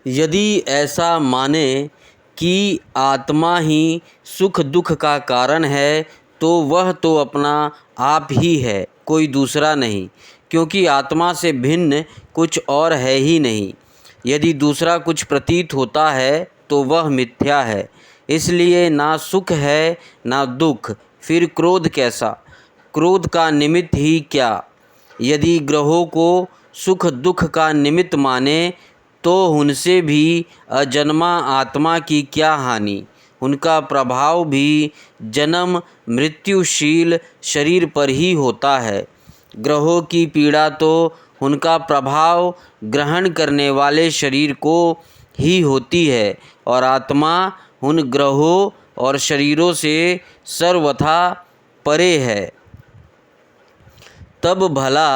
यदि ऐसा माने कि आत्मा ही सुख दुख का कारण है तो वह तो अपना आप ही है, कोई दूसरा नहीं, क्योंकि आत्मा से भिन्न कुछ और है ही नहीं। यदि दूसरा कुछ प्रतीत होता है तो वह मिथ्या है। इसलिए ना सुख है ना दुख, फिर क्रोध कैसा? क्रोध का निमित्त ही क्या? यदि ग्रहों को सुख दुख का निमित्त माने तो उनसे भी अजन्मा आत्मा की क्या हानि? उनका प्रभाव भी जन्म मृत्युशील शरीर पर ही होता है। ग्रहों की पीड़ा तो उनका प्रभाव ग्रहण करने वाले शरीर को ही होती है और आत्मा उन ग्रहों और शरीरों से सर्वथा परे है। तब भला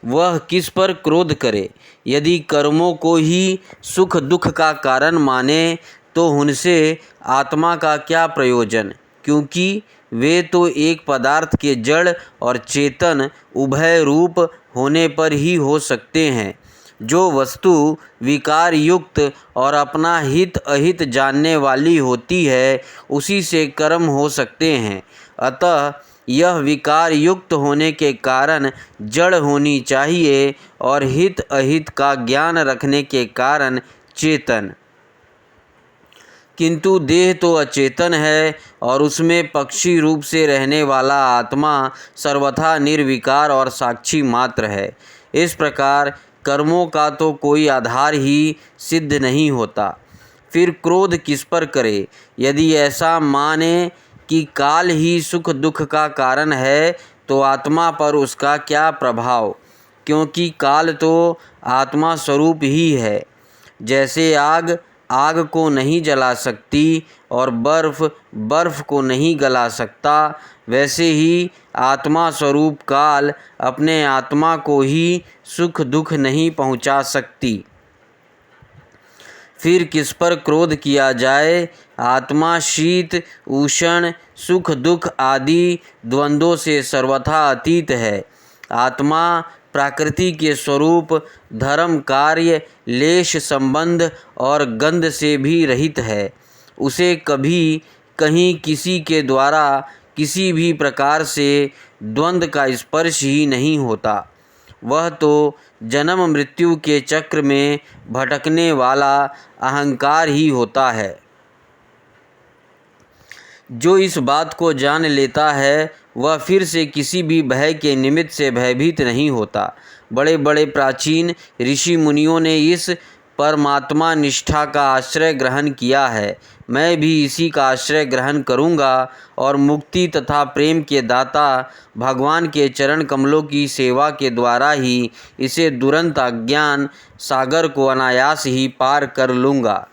वह किस पर क्रोध करे? यदि कर्मों को ही सुख दुख का कारण माने तो उनसे आत्मा का क्या प्रयोजन, क्योंकि वे तो एक पदार्थ के जड़ और चेतन उभय रूप होने पर ही हो सकते हैं। जो वस्तु विकार युक्त और अपना हित अहित जानने वाली होती है उसी से कर्म हो सकते हैं। अतः यह विकार युक्त होने के कारण जड़ होनी चाहिए और हित अहित का ज्ञान रखने के कारण चेतन। किंतु देह तो अचेतन है और उसमें पक्षी रूप से रहने वाला आत्मा सर्वथा निर्विकार और साक्षी मात्र है। इस प्रकार कर्मों का तो कोई आधार ही सिद्ध नहीं होता। फिर क्रोध किस पर करे? यदि ऐसा माने कि काल ही सुख दुख का कारण है तो आत्मा पर उसका क्या प्रभाव, क्योंकि काल तो आत्मा स्वरूप ही है। जैसे आग आग को नहीं जला सकती और बर्फ़ बर्फ़ को नहीं गला सकता, वैसे ही आत्मा स्वरूप काल अपने आत्मा को ही सुख दुख नहीं पहुंचा सकती। फिर किस पर क्रोध किया जाए? आत्मा शीत उष्ण सुख दुख आदि द्वंद्वों से सर्वथा अतीत है। आत्मा प्रकृति के स्वरूप धर्म कार्य लेश संबंध और गंध से भी रहित है। उसे कभी कहीं किसी के द्वारा किसी भी प्रकार से द्वंद्व का स्पर्श ही नहीं होता। वह तो जन्म मृत्यु के चक्र में भटकने वाला अहंकार ही होता है। जो इस बात को जान लेता है वह फिर से किसी भी भय के निमित्त से भयभीत नहीं होता। बड़े बड़े प्राचीन ऋषि मुनियों ने इस परमात्मा निष्ठा का आश्रय ग्रहण किया है। मैं भी इसी का आश्रय ग्रहण करूँगा और मुक्ति तथा प्रेम के दाता भगवान के चरण कमलों की सेवा के द्वारा ही इसे दुरंत अज्ञान सागर को अनायास ही पार कर लूँगा।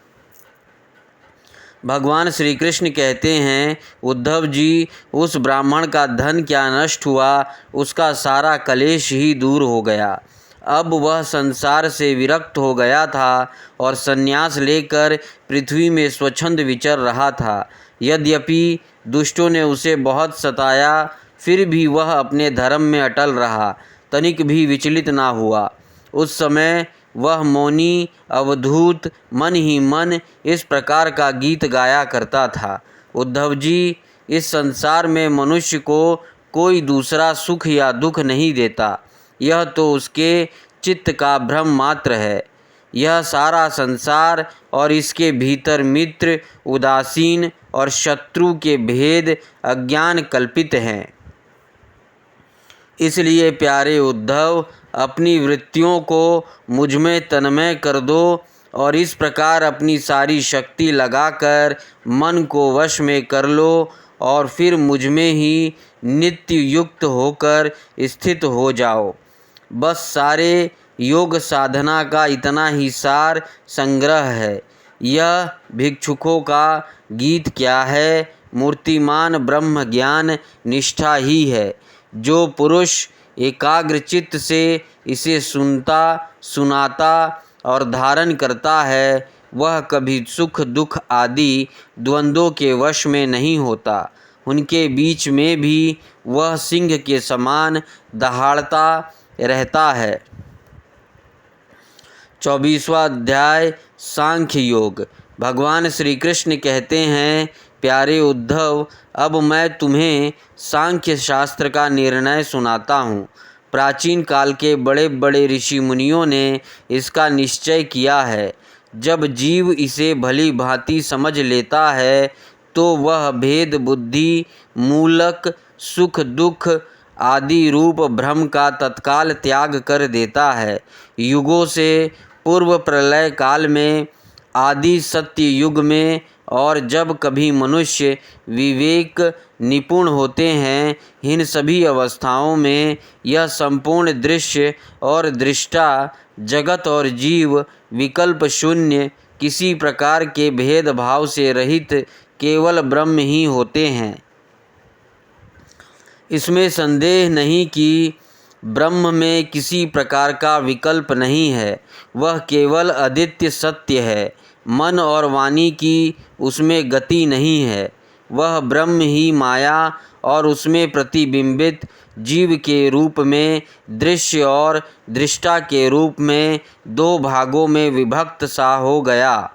भगवान श्री कृष्ण कहते हैं, उद्धव जी, उस ब्राह्मण का धन क्या नष्ट हुआ, उसका सारा कलेश ही दूर हो गया। अब वह संसार से विरक्त हो गया था और संन्यास लेकर पृथ्वी में स्वच्छंद विचर रहा था। यद्यपि दुष्टों ने उसे बहुत सताया, फिर भी वह अपने धर्म में अटल रहा, तनिक भी विचलित ना हुआ। उस समय वह मौनी अवधूत मन ही मन इस प्रकार का गीत गाया करता था, उद्धव जी, इस संसार में मनुष्य को कोई दूसरा सुख या दुख नहीं देता। यह तो उसके चित्त का भ्रम मात्र है। यह सारा संसार और इसके भीतर मित्र उदासीन और शत्रु के भेद अज्ञान कल्पित हैं। इसलिए प्यारे उद्धव, अपनी वृत्तियों को मुझ में तन्मय कर दो और इस प्रकार अपनी सारी शक्ति लगाकर मन को वश में कर लो और फिर मुझ में ही नित्य युक्त होकर स्थित हो जाओ। बस सारे योग साधना का इतना ही सार संग्रह है। यह भिक्षुकों का गीत क्या है? मूर्तिमान ब्रह्म ज्ञान निष्ठा ही है। जो पुरुष एकाग्र चित्त से इसे सुनता सुनाता और धारण करता है वह कभी सुख दुख आदि द्वंद्वों के वश में नहीं होता। उनके बीच में भी वह सिंह के समान दहाड़ता रहता है। 24वां अध्याय सांख्य योग। भगवान श्री कृष्ण कहते हैं, प्यारे उद्धव, अब मैं तुम्हें सांख्य शास्त्र का निर्णय सुनाता हूँ। प्राचीन काल के बड़े बड़े ऋषि मुनियों ने इसका निश्चय किया है। जब जीव इसे भली भांति समझ लेता है तो वह भेद बुद्धि मूलक सुख दुख आदि रूप भ्रम का तत्काल त्याग कर देता है। युगों से पूर्व प्रलय काल में, आदि सत्य युग में और जब कभी मनुष्य विवेक निपुण होते हैं, इन सभी अवस्थाओं में यह संपूर्ण दृश्य और दृष्टा जगत और जीव विकल्प शून्य, किसी प्रकार के भेदभाव से रहित केवल ब्रह्म ही होते हैं। इसमें संदेह नहीं कि ब्रह्म में किसी प्रकार का विकल्प नहीं है। वह केवल अद्वितीय सत्य है। मन और वाणी की उसमें गति नहीं है। वह ब्रह्म ही माया और उसमें प्रतिबिंबित जीव के रूप में दृश्य और दृष्टा के रूप में दो भागों में विभक्त सा हो गया।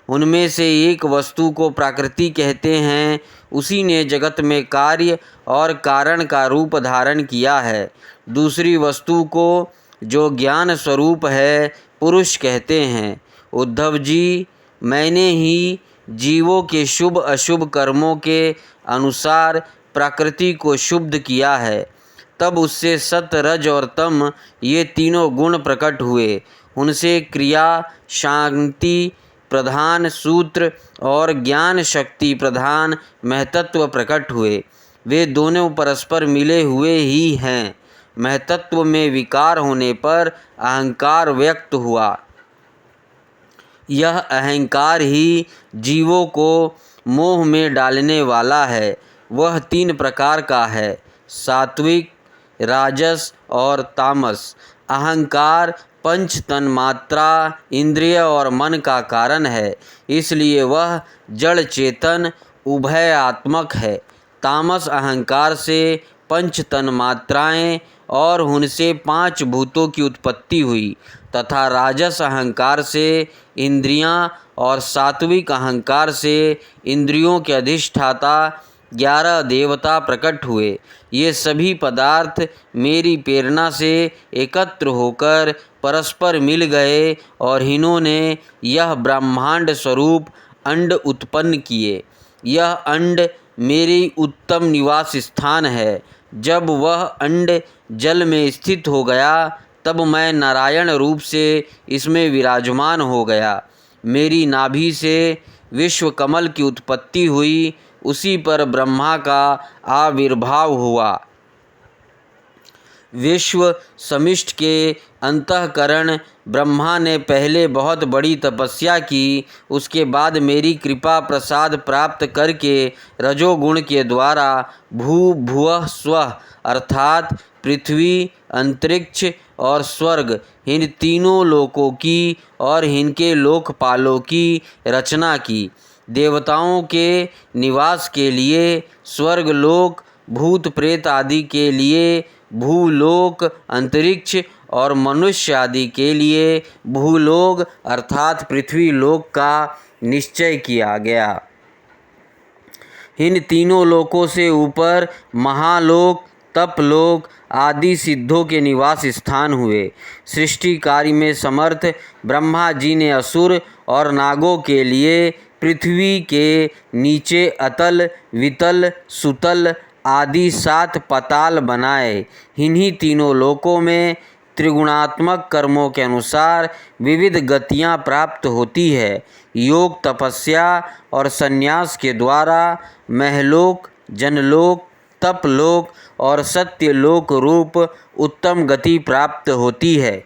उनमें से एक वस्तु को प्रकृति कहते हैं। उसी ने जगत में कार्य और कारण का रूप धारण किया है। दूसरी वस्तु को, जो ज्ञान स्वरूप है, पुरुष कहते हैं। उद्धव जी, मैंने ही जीवों के शुभ अशुभ कर्मों के अनुसार प्रकृति को शुद्ध किया है। तब उससे सत रज और तम ये तीनों गुण प्रकट हुए। उनसे क्रिया शांति प्रधान सूत्र और ज्ञान शक्ति प्रधान महतत्व प्रकट हुए। वे दोनों परस्पर मिले हुए ही हैं। महतत्व में विकार होने पर अहंकार व्यक्त हुआ। यह अहंकार ही जीवों को मोह में डालने वाला है। वह तीन प्रकार का है, सात्विक, राजस और तामस। अहंकार पंच तन्मात्रा, इंद्रिय और मन का कारण है, इसलिए वह जड़ चेतन उभयात्मक है। तामस अहंकार से पंच तन्मात्राएँ और उनसे पांच भूतों की उत्पत्ति हुई तथा राजस अहंकार से इंद्रियां और सात्विक अहंकार से इंद्रियों के अधिष्ठाता 11 देवता प्रकट हुए। ये सभी पदार्थ मेरी प्रेरणा से एकत्र होकर परस्पर मिल गए और इन्होंने यह ब्रह्मांड स्वरूप अंड उत्पन्न किए। यह अंड मेरी उत्तम निवास स्थान है। जब वह अंड जल में स्थित हो गया तब मैं नारायण रूप से इसमें विराजमान हो गया। मेरी नाभि से विश्व कमल की उत्पत्ति हुई, उसी पर ब्रह्मा का आविर्भाव हुआ। विश्व समिष्ट के अंतःकरण ब्रह्मा ने पहले बहुत बड़ी तपस्या की। उसके बाद मेरी कृपा प्रसाद प्राप्त करके रजोगुण के द्वारा भू भुवः स्वः अर्थात पृथ्वी, अंतरिक्ष और स्वर्ग, इन तीनों लोकों की और इनके लोकपालों की रचना की। देवताओं के निवास के लिए स्वर्गलोक, भूत प्रेत आदि के लिए भूलोक, अंतरिक्ष और मनुष्य आदि के लिए भूलोक अर्थात पृथ्वी लोक का निश्चय किया गया। इन तीनों लोकों से ऊपर महालोक, तपलोक आदि सिद्धों के निवास स्थान हुए। सृष्टि कार्य में समर्थ ब्रह्मा जी ने असुर और नागों के लिए पृथ्वी के नीचे अतल, वितल, सुतल आदि 7 पताल बनाए। इन्हीं तीनों लोकों में त्रिगुणात्मक कर्मों के अनुसार विविध गतियाँ प्राप्त होती है। योग, तपस्या और संन्यास के द्वारा महलोक, जनलोक, तपलोक और सत्यलोक रूप उत्तम गति प्राप्त होती है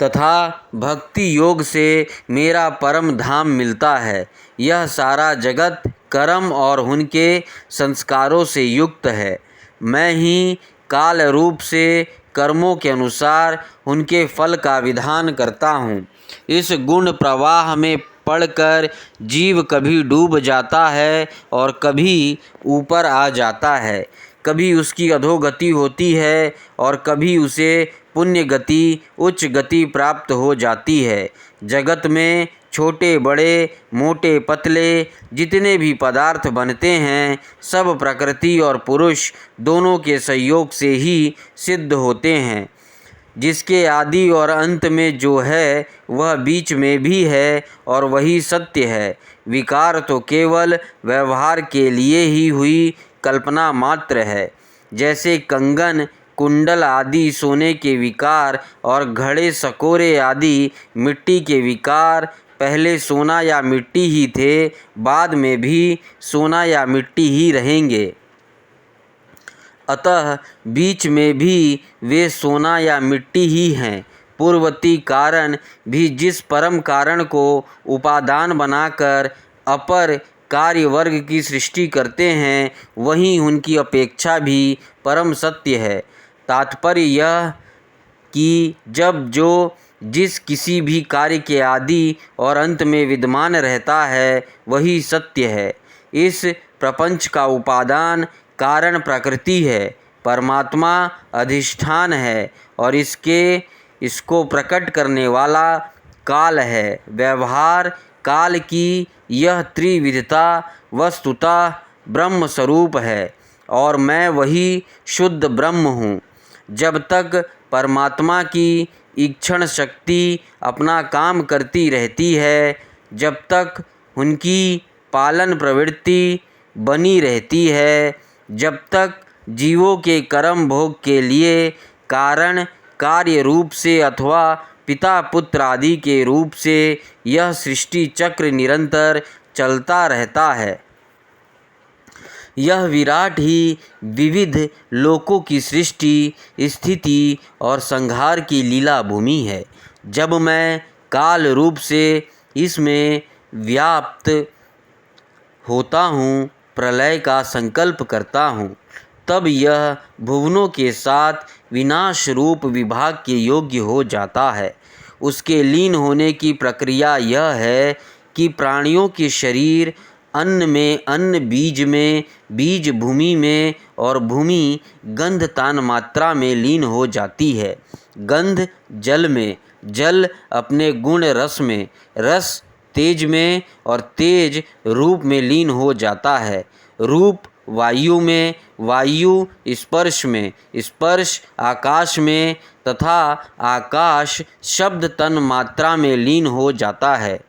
तथा भक्ति योग से मेरा परम धाम मिलता है। यह सारा जगत कर्म और उनके संस्कारों से युक्त है। मैं ही काल रूप से कर्मों के अनुसार उनके फल का विधान करता हूँ। इस गुण प्रवाह में पड़कर जीव कभी डूब जाता है और कभी ऊपर आ जाता है। कभी उसकी अधोगति होती है और कभी उसे पुण्य गति, उच्च गति प्राप्त हो जाती है। जगत में छोटे बड़े, मोटे पतले जितने भी पदार्थ बनते हैं, सब प्रकृति और पुरुष दोनों के सहयोग से ही सिद्ध होते हैं। जिसके आदि और अंत में जो है वह बीच में भी है और वही सत्य है। विकार तो केवल व्यवहार के लिए ही हुई कल्पना मात्र है। जैसे कंगन, कुंडल आदि सोने के विकार और घड़े सकोरे आदि मिट्टी के विकार पहले सोना या मिट्टी ही थे, बाद में भी सोना या मिट्टी ही रहेंगे। अतः बीच में भी वे सोना या मिट्टी ही हैं। पूर्ववर्ती कारण भी जिस परम कारण को उपादान बनाकर अपर कार्य वर्ग की सृष्टि करते हैं, वहीं उनकी अपेक्षा भी परम सत्य है। तात्पर्य यह कि जब जो जिस किसी भी कार्य के आदि और अंत में विद्यमान रहता है, वही सत्य है। इस प्रपंच का उपादान कारण प्रकृति है, परमात्मा अधिष्ठान है और इसको प्रकट करने वाला काल है। व्यवहार काल की यह त्रिविधता वस्तुतः ब्रह्म स्वरूप है और मैं वही शुद्ध ब्रह्म हूँ। जब तक परमात्मा की ईक्षण शक्ति अपना काम करती रहती है, जब तक उनकी पालन प्रवृत्ति बनी रहती है, जब तक जीवों के कर्म भोग के लिए कारण कार्य रूप से अथवा पिता पुत्र आदि के रूप से यह सृष्टि चक्र निरंतर चलता रहता है। यह विराट ही विविध लोकों की सृष्टि, स्थिति और संहार की लीला भूमि है। जब मैं काल रूप से इसमें व्याप्त होता हूँ, प्रलय का संकल्प करता हूँ, तब यह भुवनों के साथ विनाश रूप विभाग के योग्य हो जाता है। उसके लीन होने की प्रक्रिया यह है कि प्राणियों के शरीर अन्न में, अन्न बीज में, बीज भूमि में और भूमि गंध तान मात्रा में लीन हो जाती है। गंध जल में, जल अपने गुण रस में, रस तेज में और तेज रूप में लीन हो जाता है। रूप वायु में, वायु स्पर्श में, स्पर्श आकाश में तथा आकाश शब्द तन मात्रा में लीन हो जाता है।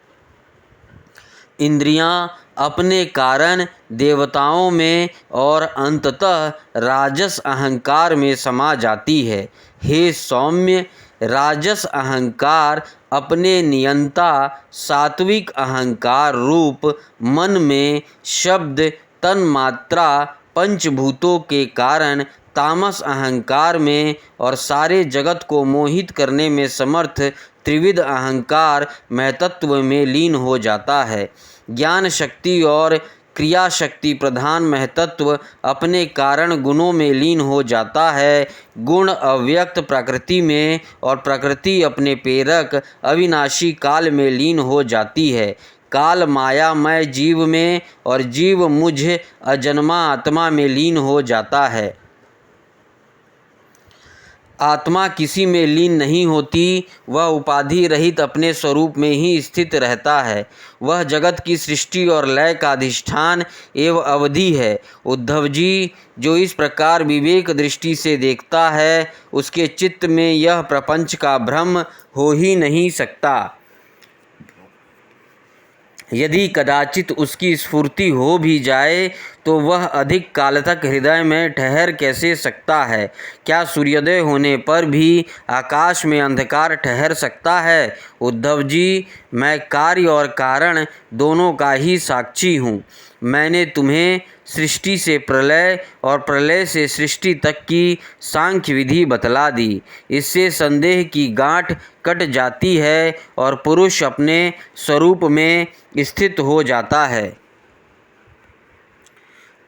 इंद्रियां अपने कारण देवताओं में और अंततः राजस अहंकार में समा जाती है। हे सौम्य, राजस अहंकार अपने नियंता सात्विक अहंकार रूप मन में शब्द तन मात्रा पंचभूतों के कारण तामस अहंकार में और सारे जगत को मोहित करने में समर्थ त्रिविध अहंकार महतत्व में लीन हो जाता है। ज्ञान शक्ति और क्रिया शक्ति प्रधान महतत्व अपने कारण गुणों में लीन हो जाता है। गुण अव्यक्त प्रकृति में और प्रकृति अपने प्रेरक अविनाशी काल में लीन हो जाती है। काल मायामय जीव में और जीव मुझ अजन्मा आत्मा में लीन हो जाता है। आत्मा किसी में लीन नहीं होती, वह उपाधि रहित अपने स्वरूप में ही स्थित रहता है। वह जगत की सृष्टि और लय का अधिष्ठान एवं अवधि है। उद्धव जी, जो इस प्रकार विवेक दृष्टि से देखता है, उसके चित्त में यह प्रपंच का भ्रम हो ही नहीं सकता। यदि कदाचित उसकी स्फूर्ति हो भी जाए तो वह अधिक काल तक हृदय में ठहर कैसे सकता है? क्या सूर्योदय होने पर भी आकाश में अंधकार ठहर सकता है? उद्धव जी, मैं कार्य और कारण दोनों का ही साक्षी हूँ। मैंने तुम्हें सृष्टि से प्रलय और प्रलय से सृष्टि तक की सांख्य विधि बतला दी। इससे संदेह की गांठ कट जाती है और पुरुष अपने स्वरूप में स्थित हो जाता है।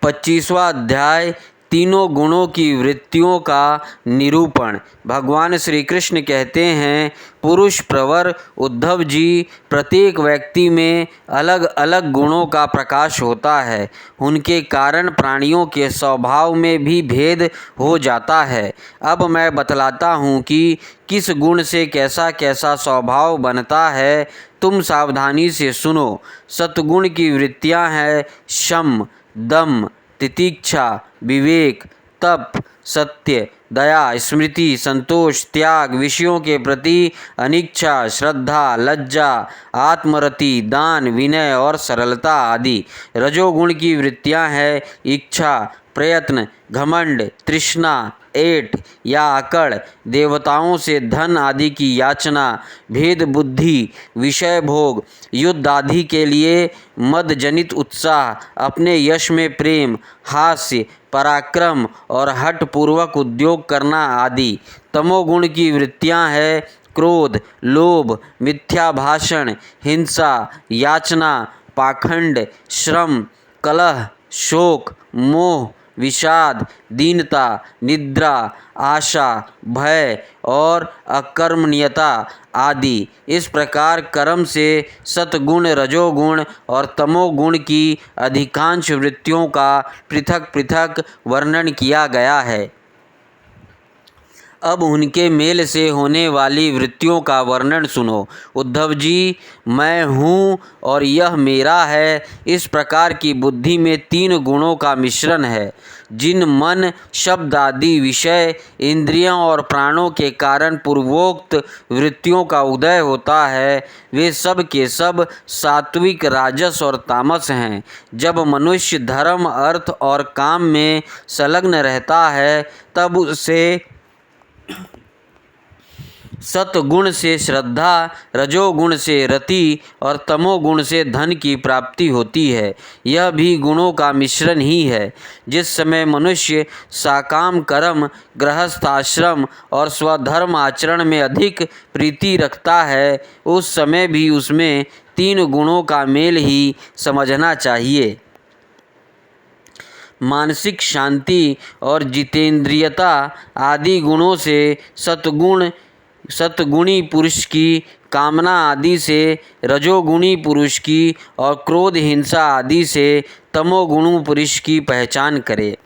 25वां अध्याय तीनों गुणों की वृत्तियों का निरूपण। भगवान श्री कृष्ण कहते हैं, पुरुष प्रवर उद्धव जी, प्रत्येक व्यक्ति में अलग अलग गुणों का प्रकाश होता है। उनके कारण प्राणियों के स्वभाव में भी भेद हो जाता है। अब मैं बतलाता हूँ कि किस गुण से कैसा कैसा स्वभाव बनता है। तुम सावधानी से सुनो। सत्गुण की वृत्तियाँ हैं शम, दम, तितिक्षा, विवेक, तप, सत्य, दया, स्मृति, संतोष, त्याग, विषयों के प्रति अनिच्छा, श्रद्धा, लज्जा, आत्मरति, दान, विनय और सरलता आदि। रजोगुण की वृत्तियां हैं इच्छा, प्रयत्न, घमंड, तृष्णा, ऐठ या अकड़, देवताओं से धन आदि की याचना, भेद बुद्धि, विषय भोग, युद्ध आदि के लिए मद जनित उत्साह, अपने यश में प्रेम, हास्य, पराक्रम और हठ पूर्वक उद्योग करना आदि। तमोगुण की वृत्तियां हैं क्रोध, लोभ, मिथ्या भाषण, हिंसा, याचना, पाखंड, श्रम, कलह, शोक, मोह, विषाद, दीनता, निद्रा, आशा, भय और अकर्मण्यता आदि। इस प्रकार कर्म से सतगुण, रजोगुण और तमोगुण की अधिकांश वृत्तियों का पृथक पृथक वर्णन किया गया है। अब उनके मेल से होने वाली वृत्तियों का वर्णन सुनो। उद्धव जी, मैं हूँ और यह मेरा है, इस प्रकार की बुद्धि में तीन गुणों का मिश्रण है। जिन मन, शब्द आदि विषय, इंद्रियों और प्राणों के कारण पूर्वोक्त वृत्तियों का उदय होता है, वे सब के सब सात्विक, राजस और तामस हैं। जब मनुष्य धर्म, अर्थ और काम में संलग्न रहता है, तब उसे सतगुण से श्रद्धा, रजोगुण से रति और तमोगुण से धन की प्राप्ति होती है। यह भी गुणों का मिश्रण ही है। जिस समय मनुष्य साकाम कर्म, गृहस्थ आश्रम और स्वधर्म आचरण में अधिक प्रीति रखता है, उस समय भी उसमें तीन गुणों का मेल ही समझना चाहिए। मानसिक शांति और जितेंद्रियता आदि गुणों से सतगुणी पुरुष की, कामना आदि से रजोगुणी पुरुष की और क्रोध, हिंसा आदि से तमोगुणी पुरुष की पहचान करे।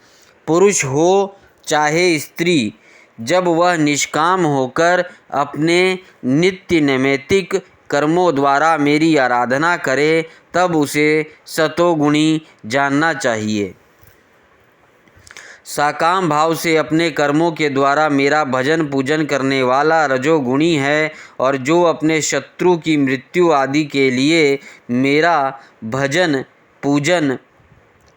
पुरुष हो चाहे स्त्री, जब वह निष्काम होकर अपने नित्य नैमित्तिक कर्मों द्वारा मेरी आराधना करे, तब उसे सतोगुणी जानना चाहिए। साकाम भाव से अपने कर्मों के द्वारा मेरा भजन पूजन करने वाला रजोगुणी है, और जो अपने शत्रु की मृत्यु आदि के लिए मेरा भजन पूजन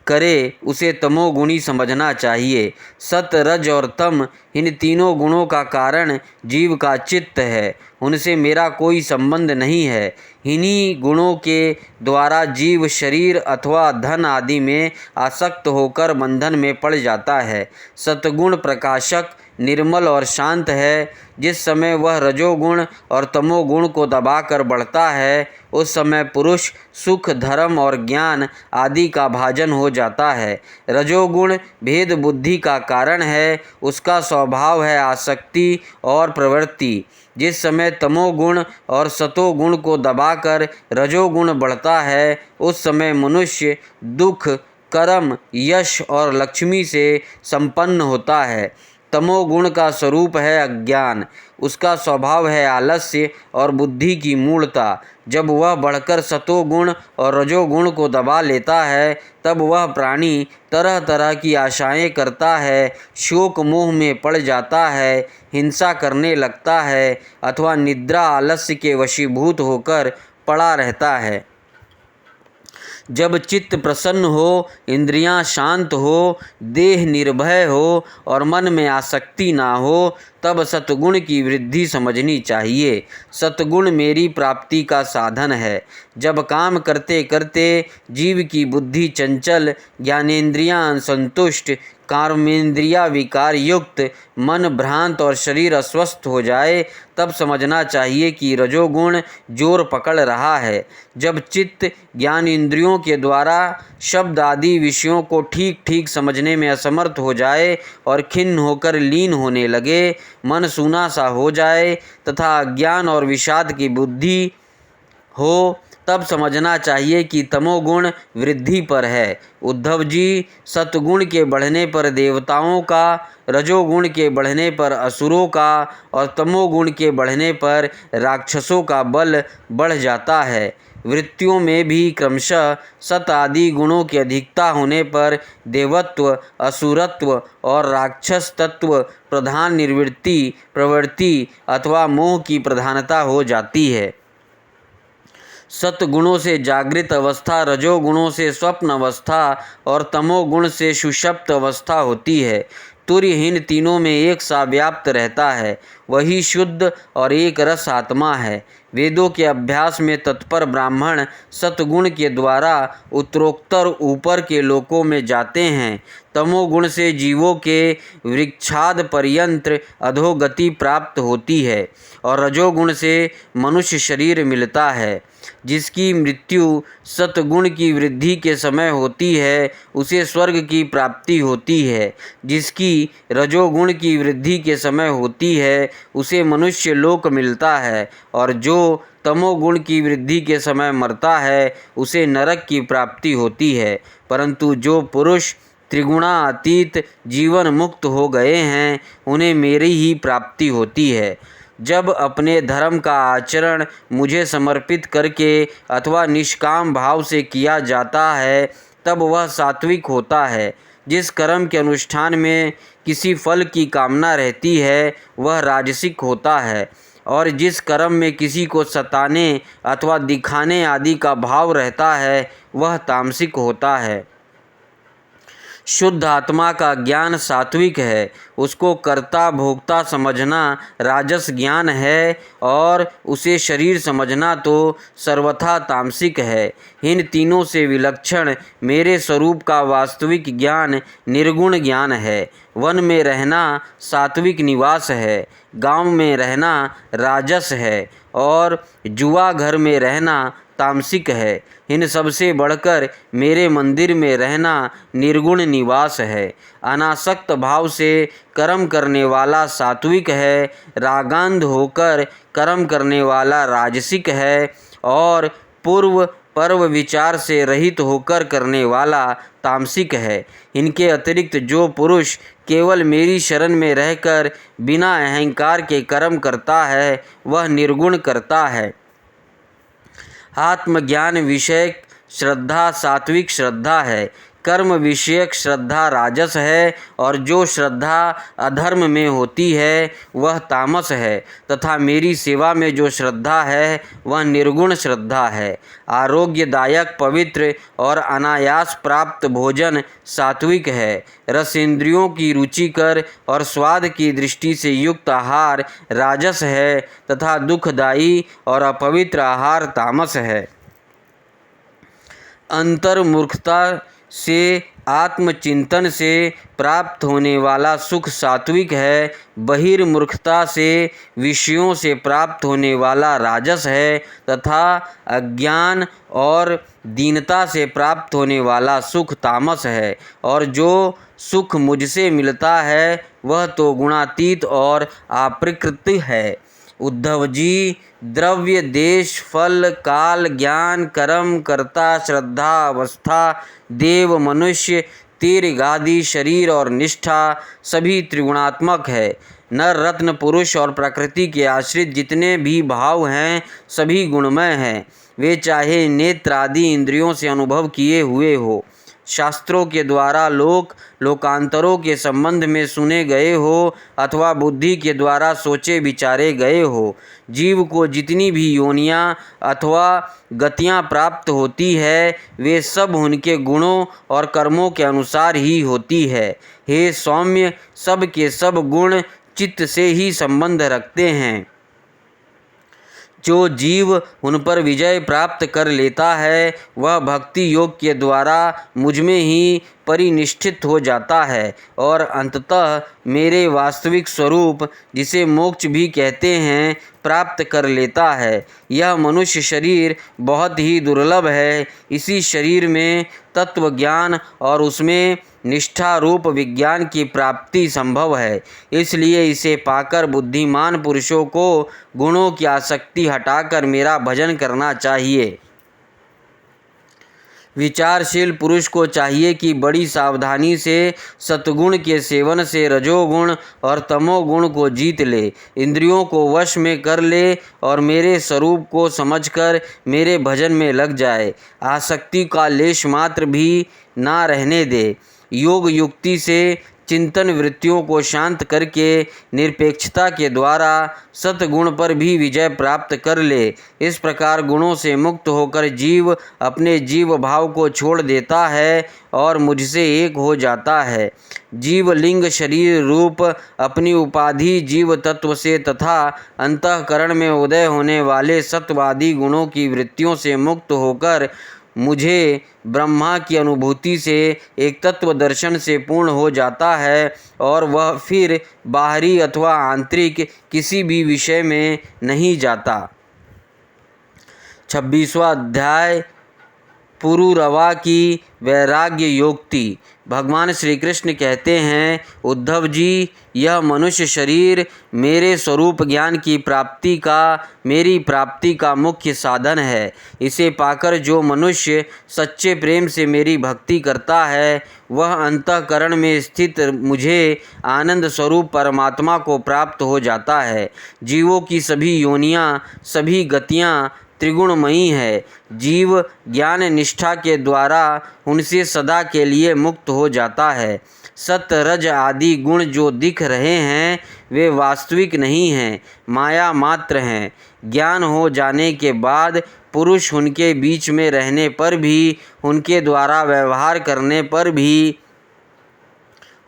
करे, उसे तमोगुणी समझना चाहिए। सत, रज और तम, इन तीनों गुणों का कारण जीव का चित्त है, उनसे मेरा कोई संबंध नहीं है। इन्हीं गुणों के द्वारा जीव शरीर अथवा धन आदि में आसक्त होकर बंधन में पड़ जाता है। सतगुण प्रकाशक, निर्मल और शांत है। जिस समय वह रजोगुण और तमोगुण को दबाकर बढ़ता है, उस समय पुरुष सुख, धर्म और ज्ञान आदि का भाजन हो जाता है। रजोगुण भेद बुद्धि का कारण है, उसका स्वभाव है आसक्ति और प्रवृत्ति। जिस समय तमोगुण और सतोगुण को दबाकर रजोगुण बढ़ता है, उस समय मनुष्य दुख, कर्म, यश और लक्ष्मी से संपन्न होता है। तमोगुण का स्वरूप है अज्ञान, उसका स्वभाव है आलस्य और बुद्धि की मूढ़ता। जब वह बढ़कर सतोगुण और रजोगुण को दबा लेता है, तब वह प्राणी तरह तरह की आशाएं करता है, शोक मोह में पड़ जाता है, हिंसा करने लगता है अथवा निद्रा आलस्य के वशीभूत होकर पड़ा रहता है। जब चित्त प्रसन्न हो, इंद्रियां शांत हो, देह निर्भय हो और मन में आसक्ति ना हो, तब सतगुण की वृद्धि समझनी चाहिए। सतगुण मेरी प्राप्ति का साधन है। जब काम करते करते जीव की बुद्धि चंचल, ज्ञानेंद्रियां असंतुष्ट, कर्मेंद्रिया विकार युक्त, मन भ्रांत और शरीर अस्वस्थ हो जाए, तब समझना चाहिए कि रजोगुण जोर पकड़ रहा है। जब चित्त ज्ञान इंद्रियों के द्वारा शब्द आदि विषयों को ठीक ठीक समझने में असमर्थ हो जाए और खिन्न होकर लीन होने लगे, मन सूना सा हो जाए तथा अज्ञान और विषाद की बुद्धि हो, तब समझना चाहिए कि तमोगुण वृद्धि पर है। उद्धव जी, सतगुण के बढ़ने पर देवताओं का, रजोगुण के बढ़ने पर असुरों का और तमोगुण के बढ़ने पर राक्षसों का बल बढ़ जाता है। वृत्तियों में भी क्रमशः सत आदि गुणों की अधिकता होने पर देवत्व, असुरत्व और राक्षस तत्व प्रधान प्रवृत्ति अथवा मोह की प्रधानता हो जाती है। सतगुणों से जागृत अवस्था, रजोगुणों से स्वप्न अवस्था और तमोगुण से सुषुप्त अवस्था होती है। तुर्यहीन तीनों में एक सा व्याप्त रहता है, वही शुद्ध और एक रस आत्मा है। वेदों के अभ्यास में तत्पर ब्राह्मण सतगुण के द्वारा उत्तरोत्तर ऊपर के लोकों में जाते हैं। तमोगुण से जीवों के वृक्षाद पर्यंत अधोगति प्राप्त होती है और रजोगुण से मनुष्य शरीर मिलता है। जिसकी मृत्यु सतगुण की वृद्धि के समय होती है, उसे स्वर्ग की प्राप्ति होती है। जिसकी रजोगुण की वृद्धि के समय होती है, उसे मनुष्य लोक मिलता है और जो तमोगुण की वृद्धि के समय मरता है, उसे नरक की प्राप्ति होती है। परंतु जो पुरुष त्रिगुणातीत जीवन मुक्त हो गए हैं, उन्हें मेरी ही प्राप्ति होती है। जब अपने धर्म का आचरण मुझे समर्पित करके अथवा निष्काम भाव से किया जाता है, तब वह सात्विक होता है। जिस कर्म के अनुष्ठान में किसी फल की कामना रहती है, वह राजसिक होता है और जिस कर्म में किसी को सताने अथवा दिखाने आदि का भाव रहता है, वह तामसिक होता है। शुद्ध आत्मा का ज्ञान सात्विक है, उसको कर्ता भोक्ता समझना राजस ज्ञान है और उसे शरीर समझना तो सर्वथा तामसिक है। इन तीनों से विलक्षण मेरे स्वरूप का वास्तविक ज्ञान निर्गुण ज्ञान है। वन में रहना सात्विक निवास है, गांव में रहना राजस है और जुआ घर में रहना तामसिक है। इन सबसे बढ़कर मेरे मंदिर में रहना निर्गुण निवास है। अनासक्त भाव से कर्म करने वाला सात्विक है, रागांध होकर कर्म करने वाला राजसिक है और पूर्व पर्व विचार से रहित होकर करने वाला तामसिक है। इनके अतिरिक्त जो पुरुष केवल मेरी शरण में रहकर बिना अहंकार के कर्म करता है, वह निर्गुण करता है। आत्मज्ञान विषयक श्रद्धा सात्विक श्रद्धा है, कर्म विषयक श्रद्धा राजस है और जो श्रद्धा अधर्म में होती है वह तामस है तथा मेरी सेवा में जो श्रद्धा है वह निर्गुण श्रद्धा है। आरोग्यदायक पवित्र और अनायास प्राप्त भोजन सात्विक है। रसेंद्रियों की रुचिकर और स्वाद की दृष्टि से युक्त आहार राजस है तथा दुखदायी और अपवित्र आहार तामस है। अंतर्मुखता से आत्मचिंतन से प्राप्त होने वाला सुख सात्विक है, बहिर्मुखता से विषयों से प्राप्त होने वाला राजस है तथा अज्ञान और दीनता से प्राप्त होने वाला सुख तामस है। और जो सुख मुझसे मिलता है वह तो गुणातीत और अप्रकृत है। उद्धव जी, द्रव्य देश फल काल ज्ञान कर्म कर्ता श्रद्धा अवस्था देव मनुष्य तीर्थ आदि शरीर और निष्ठा सभी त्रिगुणात्मक है। नर रत्न पुरुष और प्रकृति के आश्रित जितने भी भाव हैं सभी गुणमय हैं, वे चाहे नेत्र आदि इंद्रियों से अनुभव किए हुए हो, शास्त्रों के द्वारा लोकांतरों के संबंध में सुने गए हो अथवा बुद्धि के द्वारा सोचे विचारे गए हो। जीव को जितनी भी योनियां अथवा गतियां प्राप्त होती है वे सब उनके गुणों और कर्मों के अनुसार ही होती है। हे सौम्य, सब के सब गुण चित्त से ही संबंध रखते हैं। जो जीव उन पर विजय प्राप्त कर लेता है वह भक्ति योग के द्वारा मुझ में ही परिनिष्ठित हो जाता है और अंततः मेरे वास्तविक स्वरूप, जिसे मोक्ष भी कहते हैं, प्राप्त कर लेता है। यह मनुष्य शरीर बहुत ही दुर्लभ है। इसी शरीर में तत्व ज्ञान और उसमें निष्ठा रूप विज्ञान की प्राप्ति संभव है। इसलिए इसे पाकर बुद्धिमान पुरुषों को गुणों की आसक्ति हटाकर मेरा भजन करना चाहिए। विचारशील पुरुष को चाहिए कि बड़ी सावधानी से सतगुण के सेवन से रजोगुण और तमोगुण को जीत ले, इंद्रियों को वश में कर ले और मेरे स्वरूप को समझकर मेरे भजन में लग जाए। आसक्ति का लेश मात्र भी ना रहने दे। योग युक्ति से चिंतन वृत्तियों को शांत करके निरपेक्षता के द्वारा सतगुण पर भी विजय प्राप्त कर ले। इस प्रकार गुणों से मुक्त होकर जीव अपने जीव भाव को छोड़ देता है और मुझसे एक हो जाता है। जीव लिंग शरीर रूप अपनी उपाधि जीव तत्व से तथा अंतःकरण में उदय होने वाले सत्वादी गुणों की वृत्तियों से मुक्त होकर मुझे ब्रह्मा की अनुभूति से एक तत्व दर्शन से पूर्ण हो जाता है और वह फिर बाहरी अथवा आंतरिक किसी भी विषय में नहीं जाता। 26वां अध्याय पुरुरवा की वैराग्य योक्ति। भगवान श्री कृष्ण कहते हैं, उद्धव जी, यह मनुष्य शरीर मेरे स्वरूप ज्ञान की प्राप्ति का, मेरी प्राप्ति का मुख्य साधन है। इसे पाकर जो मनुष्य सच्चे प्रेम से मेरी भक्ति करता है वह अंतःकरण में स्थित मुझे आनंद स्वरूप परमात्मा को प्राप्त हो जाता है। जीवों की सभी योनियाँ, सभी गतियाँ त्रिगुणमयी है। जीव ज्ञान निष्ठा के द्वारा उनसे सदा के लिए मुक्त हो जाता है। सत्य रज आदि गुण जो दिख रहे हैं वे वास्तविक नहीं हैं, माया मात्र हैं। ज्ञान हो जाने के बाद पुरुष उनके बीच में रहने पर भी, उनके द्वारा व्यवहार करने पर भी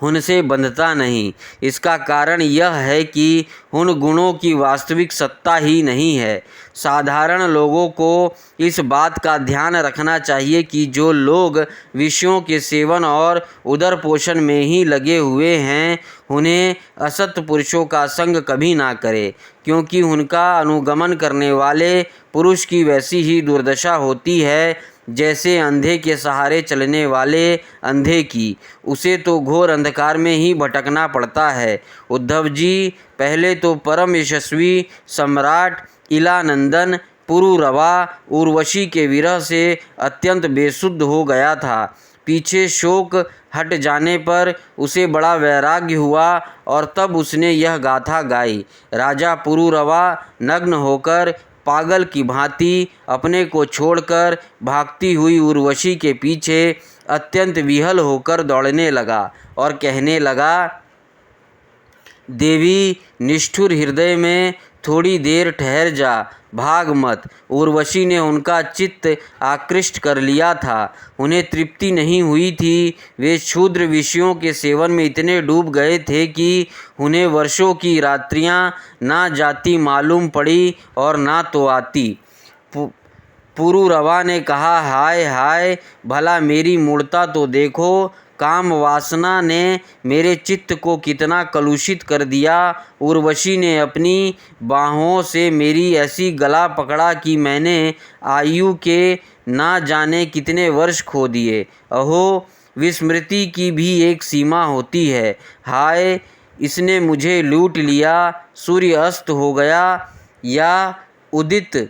उनसे बंधता नहीं। इसका कारण यह है कि उन गुणों की वास्तविक सत्ता ही नहीं है। साधारण लोगों को इस बात का ध्यान रखना चाहिए कि जो लोग विषयों के सेवन और उदर पोषण में ही लगे हुए हैं उन्हें असत पुरुषों का संग कभी ना करे, क्योंकि उनका अनुगमन करने वाले पुरुष की वैसी ही दुर्दशा होती है जैसे अंधे के सहारे चलने वाले अंधे की। उसे तो घोर अंधकार में ही भटकना पड़ता है। उद्धव जी, पहले तो परम यशस्वी सम्राट इलानंदन पुरुरवा उर्वशी के विरह से अत्यंत बेसुध हो गया था। पीछे शोक हट जाने पर उसे बड़ा वैराग्य हुआ और तब उसने यह गाथा गाई। राजा पुरुरवा नग्न होकर पागल की भांति अपने को छोड़कर भागती हुई उर्वशी के पीछे अत्यंत विहल होकर दौड़ने लगा और कहने लगा, देवी, निष्ठुर हृदय में थोड़ी देर ठहर जा, भाग मत। उर्वशी ने उनका चित्त आकृष्ट कर लिया था। उन्हें तृप्ति नहीं हुई थी। वे क्षुद्र विषयों के सेवन में इतने डूब गए थे कि उन्हें वर्षों की रात्रियां ना जाती मालूम पड़ी और ना तो आती। पुरुरवा ने कहा, हाय हाय, भला मेरी मूढ़ता तो देखो। काम वासना ने मेरे चित्त को कितना कलुषित कर दिया। उर्वशी ने अपनी बाहों से मेरी ऐसी गला पकड़ा कि मैंने आयु के ना जाने कितने वर्ष खो दिए। अहो, विस्मृति की भी एक सीमा होती है। हाय, इसने मुझे लूट लिया। सूर्य अस्त हो गया या उदित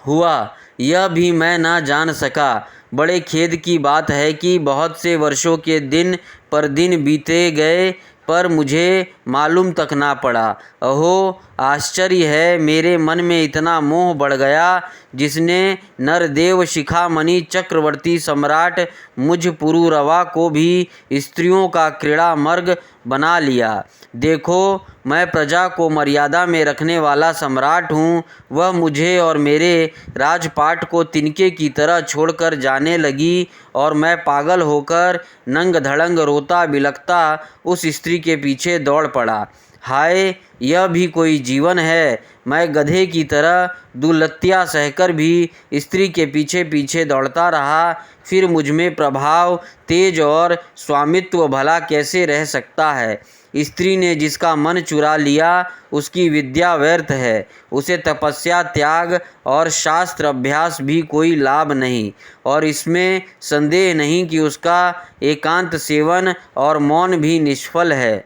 हुआ यह भी मैं ना जान सका। बड़े खेद की बात है कि बहुत से वर्षों के दिन पर दिन बीते गए पर मुझे मालूम तक ना पड़ा। अहो, आश्चर्य है, मेरे मन में इतना मोह बढ़ गया जिसने नरदेव शिखामणि चक्रवर्ती सम्राट मुझ पुरुरवा को भी स्त्रियों का क्रीड़ा मर्ग बना लिया। देखो, मैं प्रजा को मर्यादा में रखने वाला सम्राट हूँ। वह मुझे और मेरे राजपाट को तिनके की तरह छोड़कर जाने लगी और मैं पागल होकर नंग धड़ंग रोता बिलखता उस स्त्री के पीछे दौड़ पड़ा। हाय, यह भी कोई जीवन है। मैं गधे की तरह दुर्लत्तियाँ सहकर भी स्त्री के पीछे पीछे दौड़ता रहा। फिर मुझमें प्रभाव, तेज और स्वामित्व भला कैसे रह सकता है? स्त्री ने जिसका मन चुरा लिया उसकी विद्या व्यर्थ है। उसे तपस्या, त्याग और शास्त्र अभ्यास भी कोई लाभ नहीं, और इसमें संदेह नहीं कि उसका एकांत सेवन और मौन भी निष्फल है।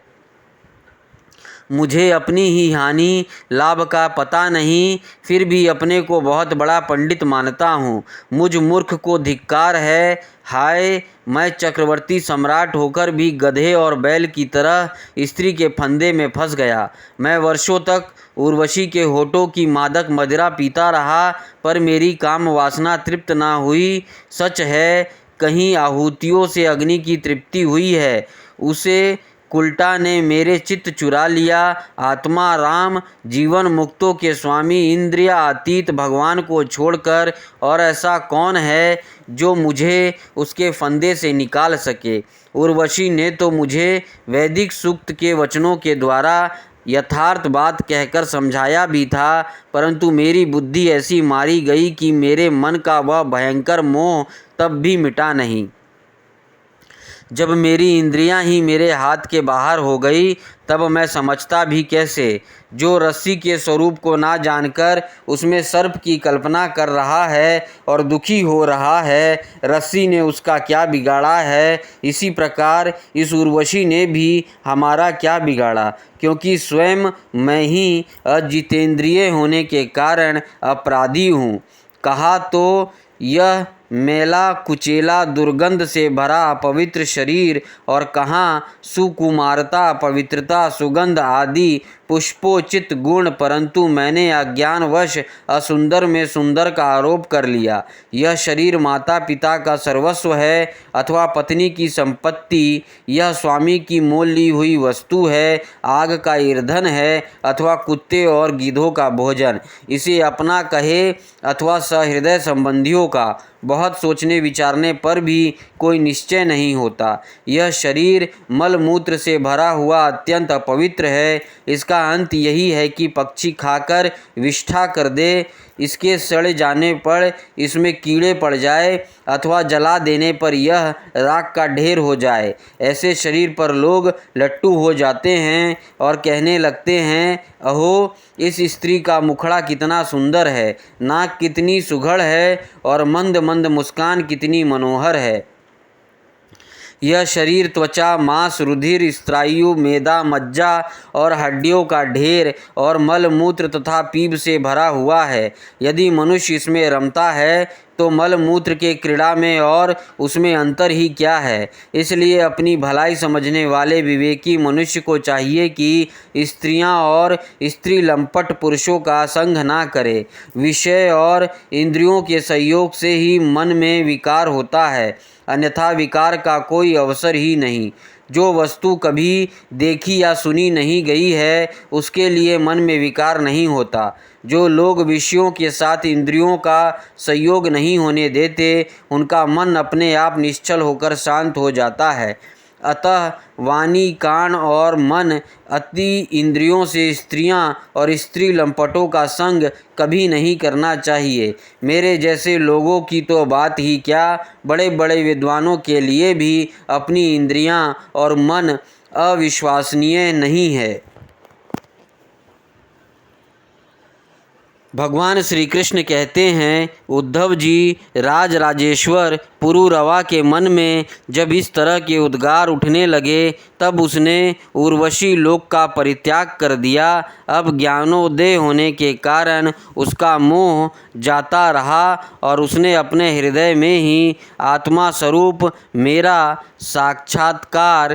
मुझे अपनी ही हानि लाभ का पता नहीं, फिर भी अपने को बहुत बड़ा पंडित मानता हूँ। मुझ मूर्ख को धिक्कार है। हाय, मैं चक्रवर्ती सम्राट होकर भी गधे और बैल की तरह स्त्री के फंदे में फंस गया। मैं वर्षों तक उर्वशी के होठों की मादक मदिरा पीता रहा, पर मेरी काम वासना तृप्त ना हुई। सच है, कहीं आहूतियों से अग्नि की तृप्ति हुई है। उसे कुलटा ने मेरे चित्त चुरा लिया। आत्मा राम, जीवन मुक्तों के स्वामी, इंद्रिया अतीत भगवान को छोड़कर और ऐसा कौन है जो मुझे उसके फंदे से निकाल सके? उर्वशी ने तो मुझे वैदिक सूक्त के वचनों के द्वारा यथार्थ बात कहकर समझाया भी था, परंतु मेरी बुद्धि ऐसी मारी गई कि मेरे मन का वह भयंकर मोह तब भी मिटा नहीं। जब मेरी इंद्रियां ही मेरे हाथ के बाहर हो गई, तब मैं समझता भी कैसे? जो रस्सी के स्वरूप को ना जानकर उसमें सर्प की कल्पना कर रहा है और दुखी हो रहा है, रस्सी ने उसका क्या बिगाड़ा है? इसी प्रकार इस उर्वशी ने भी हमारा क्या बिगाड़ा, क्योंकि स्वयं मैं ही अजितेंद्रिय होने के कारण अपराधी हूँ। कहा तो यह मेला कुचेला दुर्गंध से भरा अपवित्र शरीर, और कहाँ सुकुमारता, पवित्रता, सुगंध आदि पुष्पोचित गुण, परंतु मैंने अज्ञानवश असुंदर में सुंदर का आरोप कर लिया। यह शरीर माता पिता का सर्वस्व है अथवा पत्नी की संपत्ति, यह स्वामी की मोल ली हुई वस्तु है, आग का ईंधन है अथवा कुत्ते और गीधों का भोजन। इसे अपना कहे अथवा सहृदय संबंधियों का, बहुत सोचने विचारने पर भी कोई निश्चय नहीं होता। यह शरीर मल मूत्र से भरा हुआ अत्यंत अपवित्र है। इसका अंत यही है कि पक्षी खाकर विष्ठा कर दे, इसके सड़ जाने पर इसमें कीड़े पड़ जाए अथवा जला देने पर यह राख का ढेर हो जाए। ऐसे शरीर पर लोग लट्टू हो जाते हैं और कहने लगते हैं, अहो, इस स्त्री का मुखड़ा कितना सुंदर है, नाक कितनी सुघड़ है और मंद मंद मुस्कान कितनी मनोहर है। यह शरीर त्वचा, मांस, रुधिर, स्त्रायु, मेदा, मज्जा और हड्डियों का ढेर और मल मूत्र तथा पीप से भरा हुआ है। यदि मनुष्य इसमें रमता है तो मल मूत्र के क्रीड़ा में और उसमें अंतर ही क्या है? इसलिए अपनी भलाई समझने वाले विवेकी मनुष्य को चाहिए कि स्त्रियां और स्त्री लंपट पुरुषों का संग ना करे। विषय और इंद्रियों के संयोग से ही मन में विकार होता है, अन्यथा विकार का कोई अवसर ही नहीं। जो वस्तु कभी देखी या सुनी नहीं गई है उसके लिए मन में विकार नहीं होता। जो लोग विषयों के साथ इंद्रियों का संयोग नहीं होने देते, उनका मन अपने आप निश्चल होकर शांत हो जाता है। अतः वाणी, कान और मन अति इंद्रियों से स्त्रियां और स्त्री लंपटों का संग कभी नहीं करना चाहिए। मेरे जैसे लोगों की तो बात ही क्या, बड़े बड़े विद्वानों के लिए भी अपनी इंद्रियां और मन अविश्वसनीय नहीं है। भगवान श्री कृष्ण कहते हैं, उद्धव जी, राजराजेश्वर पुरुरवा के मन में जब इस तरह के उद्गार उठने लगे, तब उसने उर्वशी लोक का परित्याग कर दिया। अब ज्ञानोदय होने के कारण उसका मोह जाता रहा और उसने अपने हृदय में ही आत्मा स्वरूप मेरा साक्षात्कार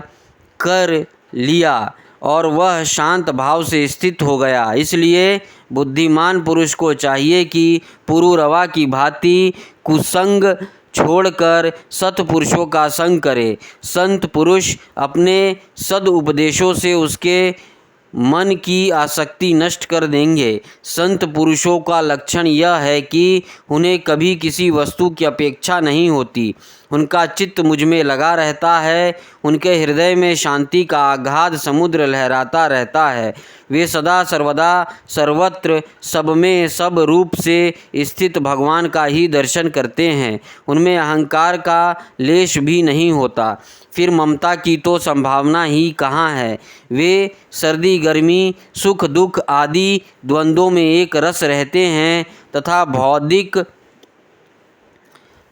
कर लिया। और वह शांत भाव से स्थित हो गया। इसलिए बुद्धिमान पुरुष को चाहिए कि पुरुरवा की भांति कुसंग छोड़कर सत्पुरुषों का संग करे। संत पुरुष अपने सदुपदेशों से उसके मन की आसक्ति नष्ट कर देंगे। संत पुरुषों का लक्षण यह है कि उन्हें कभी किसी वस्तु की अपेक्षा नहीं होती। उनका चित्त मुझ में लगा रहता है। उनके हृदय में शांति का अगाध समुद्र लहराता रहता है। वे सदा सर्वदा सर्वत्र सब में सब रूप से स्थित भगवान का ही दर्शन करते हैं। उनमें अहंकार का लेश भी नहीं होता। फिर ममता की तो संभावना ही कहाँ है। वे सर्दी गर्मी सुख दुख आदि द्वंद्वों में एक रस रहते हैं तथा बौद्धिक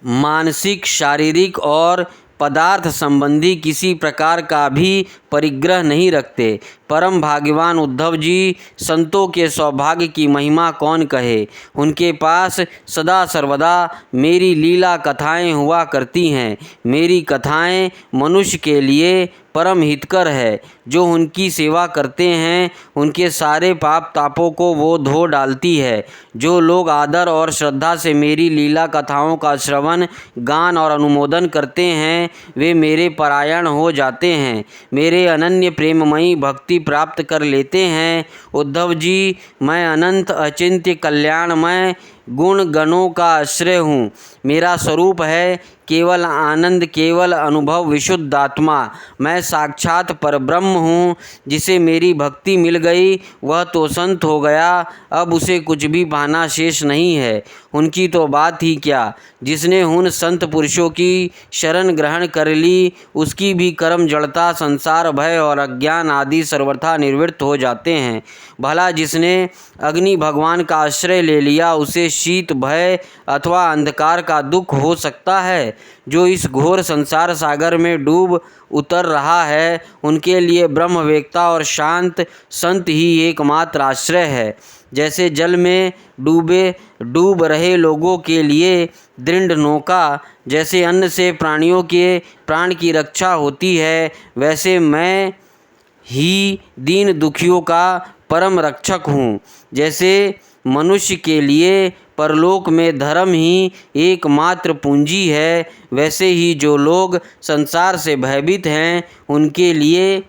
मानसिक शारीरिक और पदार्थ संबंधी किसी प्रकार का भी परिग्रह नहीं रखते। परम भाग्यवान उद्धव जी, संतों के सौभाग्य की महिमा कौन कहे। उनके पास सदा सर्वदा मेरी लीला कथाएं हुआ करती हैं। मेरी कथाएं मनुष्य के लिए परम हितकर है। जो उनकी सेवा करते हैं उनके सारे पाप तापों को वो धो डालती है। जो लोग आदर और श्रद्धा से मेरी लीला कथाओं का श्रवण गान और अनुमोदन करते हैं वे मेरे परायण हो जाते हैं, मेरे अनन्य प्रेममयी भक्ति प्राप्त कर लेते हैं। उद्धव जी, मैं अनंत अचिंत्य कल्याणमय गुण गणों का आश्रय हूँ। मेरा स्वरूप है केवल आनंद, केवल अनुभव, विशुद्ध आत्मा। मैं साक्षात परब्रह्म हूँ। जिसे मेरी भक्ति मिल गई वह तो संत हो गया, अब उसे कुछ भी पाना शेष नहीं है। उनकी तो बात ही क्या। जिसने उन संत पुरुषों की शरण ग्रहण कर ली उसकी भी कर्म जड़ता, संसार भय और अज्ञान आदि सर्वथा निवृत्त हो जाते हैं। भला जिसने अग्नि भगवान का आश्रय ले लिया उसे शीत भय अथवा अंधकार का दुख हो सकता है। जो इस घोर संसार सागर में डूब उतर रहा है उनके लिए ब्रह्मवेत्ता और शांत संत ही एकमात्र आश्रय है। जैसे जल में डूब रहे लोगों के लिए दृढ़ नौका, जैसे अन्न से प्राणियों के प्राण की रक्षा होती है, वैसे मैं ही दीन दुखियों का परम रक्षक हूँ। जैसे मनुष्य के लिए परलोक में धर्म ही एकमात्र पूंजी है, वैसे ही जो लोग संसार से भयभीत हैं उनके लिए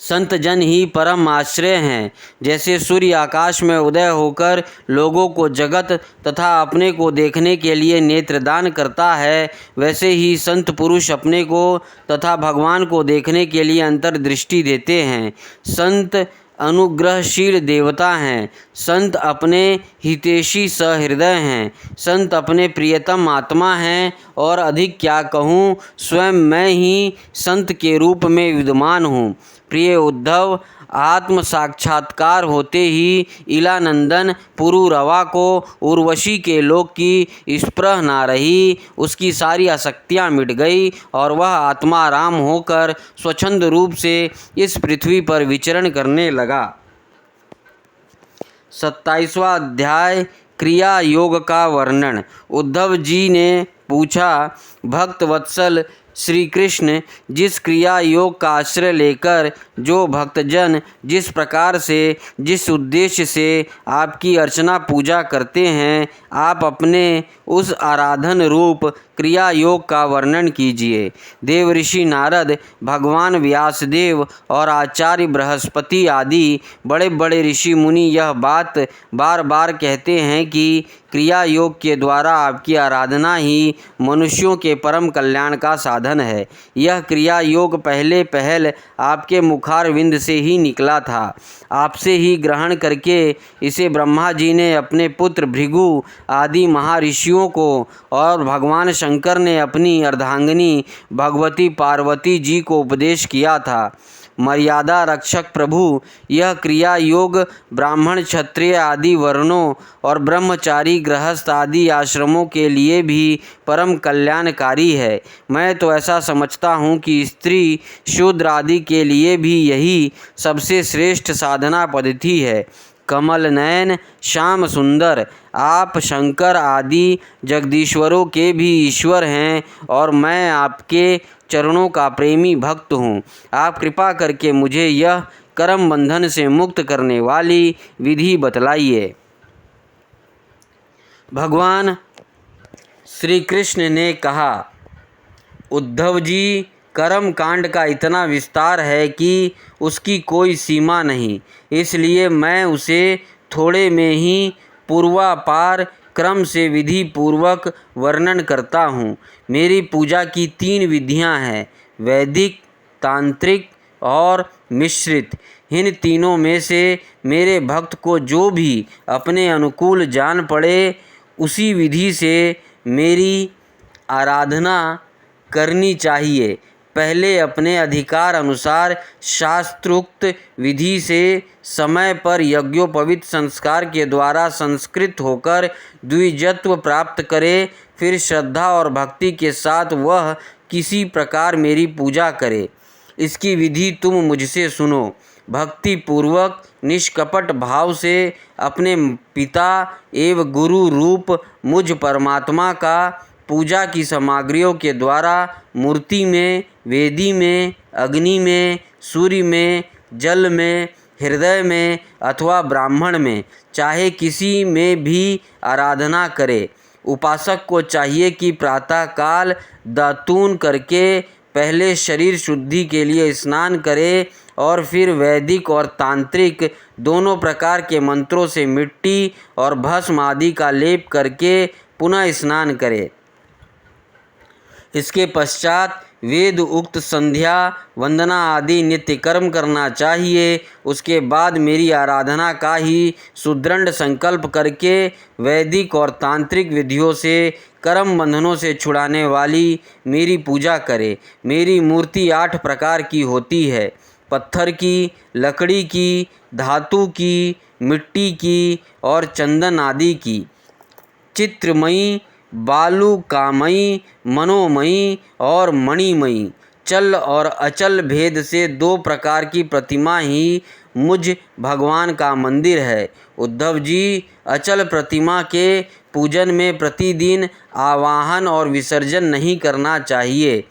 संत जन ही परम आश्रय हैं। जैसे सूर्य आकाश में उदय होकर लोगों को जगत तथा अपने को देखने के लिए नेत्रदान करता है, वैसे ही संत पुरुष अपने को तथा भगवान को देखने के लिए अंतर्दृष्टि देते हैं। संत अनुग्रहशील देवता हैं। संत अपने हितैषी सहृदय हैं। संत अपने प्रियतम आत्मा हैं। और अधिक क्या कहूँ, स्वयं मैं ही संत के रूप में विद्यमान हूँ। प्रिय उद्धव, आत्म साक्षात्कार होते ही इलानंदन पुरुरवा को उर्वशी के लोक की स्पृह ना रही। उसकी सारी आसक्तियाँ मिट गई और वह आत्मा राम होकर स्वच्छंद रूप से इस पृथ्वी पर विचरण करने लगा। 27वां अध्याय क्रिया योग का वर्णन। उद्धव जी ने पूछा, भक्त वत्सल श्री कृष्ण, जिस क्रिया योग का आश्रय लेकर जो भक्तजन जिस प्रकार से जिस उद्देश्य से आपकी अर्चना पूजा करते हैं, आप अपने उस आराधन रूप क्रिया योग का वर्णन कीजिए। देव ऋषि नारद, भगवान व्यासदेव और आचार्य बृहस्पति आदि बड़े बड़े ऋषि मुनि यह बात बार बार कहते हैं कि क्रिया योग के द्वारा आपकी आराधना ही मनुष्यों के परम कल्याण का साधन है। यह क्रिया योग पहले पहल आपके मुखारविंद से ही निकला था। आपसे ही ग्रहण करके इसे ब्रह्मा जी ने अपने पुत्र भृगु आदि महर्षियों को और भगवान शंकर ने अपनी अर्धांगिनी भगवती पार्वती जी को उपदेश किया था। मर्यादा रक्षक प्रभु, यह क्रिया योग ब्राह्मण क्षत्रिय आदि वर्णों और ब्रह्मचारी गृहस्थ आदि आश्रमों के लिए भी परम कल्याणकारी है। मैं तो ऐसा समझता हूँ कि स्त्री शूद्र आदि के लिए भी यही सबसे श्रेष्ठ साधना पद्धति है। कमल नयन श्याम सुंदर, आप शंकर आदि जगदीश्वरों के भी ईश्वर हैं और मैं आपके चरणों का प्रेमी भक्त हूँ। आप कृपा करके मुझे यह कर्म बंधन से मुक्त करने वाली विधि बतलाइए। भगवान श्री कृष्ण ने कहा, उद्धव जी, कर्म कांड का इतना विस्तार है कि उसकी कोई सीमा नहीं, इसलिए मैं उसे थोड़े में ही पूर्वापार क्रम से विधि पूर्वक वर्णन करता हूँ। मेरी पूजा की 3 विधियाँ हैं, वैदिक, तांत्रिक और मिश्रित। इन तीनों में से मेरे भक्त को जो भी अपने अनुकूल जान पड़े, उसी विधि से मेरी आराधना करनी चाहिए। पहले अपने अधिकार अनुसार शास्त्रोक्त विधि से समय पर यज्ञोपवीत संस्कार के द्वारा संस्कृत होकर द्विजत्व प्राप्त करे। फिर श्रद्धा और भक्ति के साथ वह किसी प्रकार मेरी पूजा करे। इसकी विधि तुम मुझसे सुनो। भक्ति पूर्वक निष्कपट भाव से अपने पिता एवं गुरु रूप मुझ परमात्मा का पूजा की सामग्रियों के द्वारा मूर्ति में, वेदी में, अग्नि में, सूर्य में, जल में, हृदय में अथवा ब्राह्मण में, चाहे किसी में भी आराधना करे। उपासक को चाहिए कि प्रातःकाल दातून करके पहले शरीर शुद्धि के लिए स्नान करे और फिर वैदिक और तांत्रिक दोनों प्रकार के मंत्रों से मिट्टी और भस्म आदि का लेप करके पुनः स्नान करे। इसके पश्चात वेद उक्त संध्या वंदना आदि नित्य कर्म करना चाहिए। उसके बाद मेरी आराधना का ही सुदृढ़ संकल्प करके वैदिक और तांत्रिक विधियों से कर्म बंधनों से छुड़ाने वाली मेरी पूजा करे। मेरी मूर्ति 8 प्रकार की होती है, पत्थर की, लकड़ी की, धातु की, मिट्टी की और चंदन आदि की। चित्रमयी, बालुकामयी, मनोमयी और मणिमयी। चल और अचल भेद से 2 प्रकार की प्रतिमा ही मुझ भगवान का मंदिर है। उद्धव जी, अचल प्रतिमा के पूजन में प्रतिदिन आवाहन और विसर्जन नहीं करना चाहिए।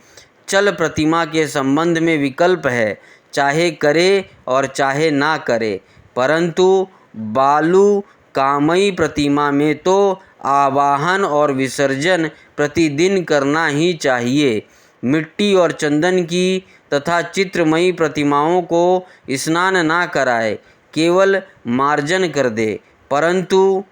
चल प्रतिमा के संबंध में विकल्प है, चाहे करे और चाहे ना करे, परंतु बालुकामयी प्रतिमा में तो आवाहन और विसर्जन प्रतिदिन करना ही चाहिए। मिट्टी और चंदन की तथा चित्रमयी प्रतिमाओं को स्नान ना कराए, केवल मार्जन कर दे, परंतु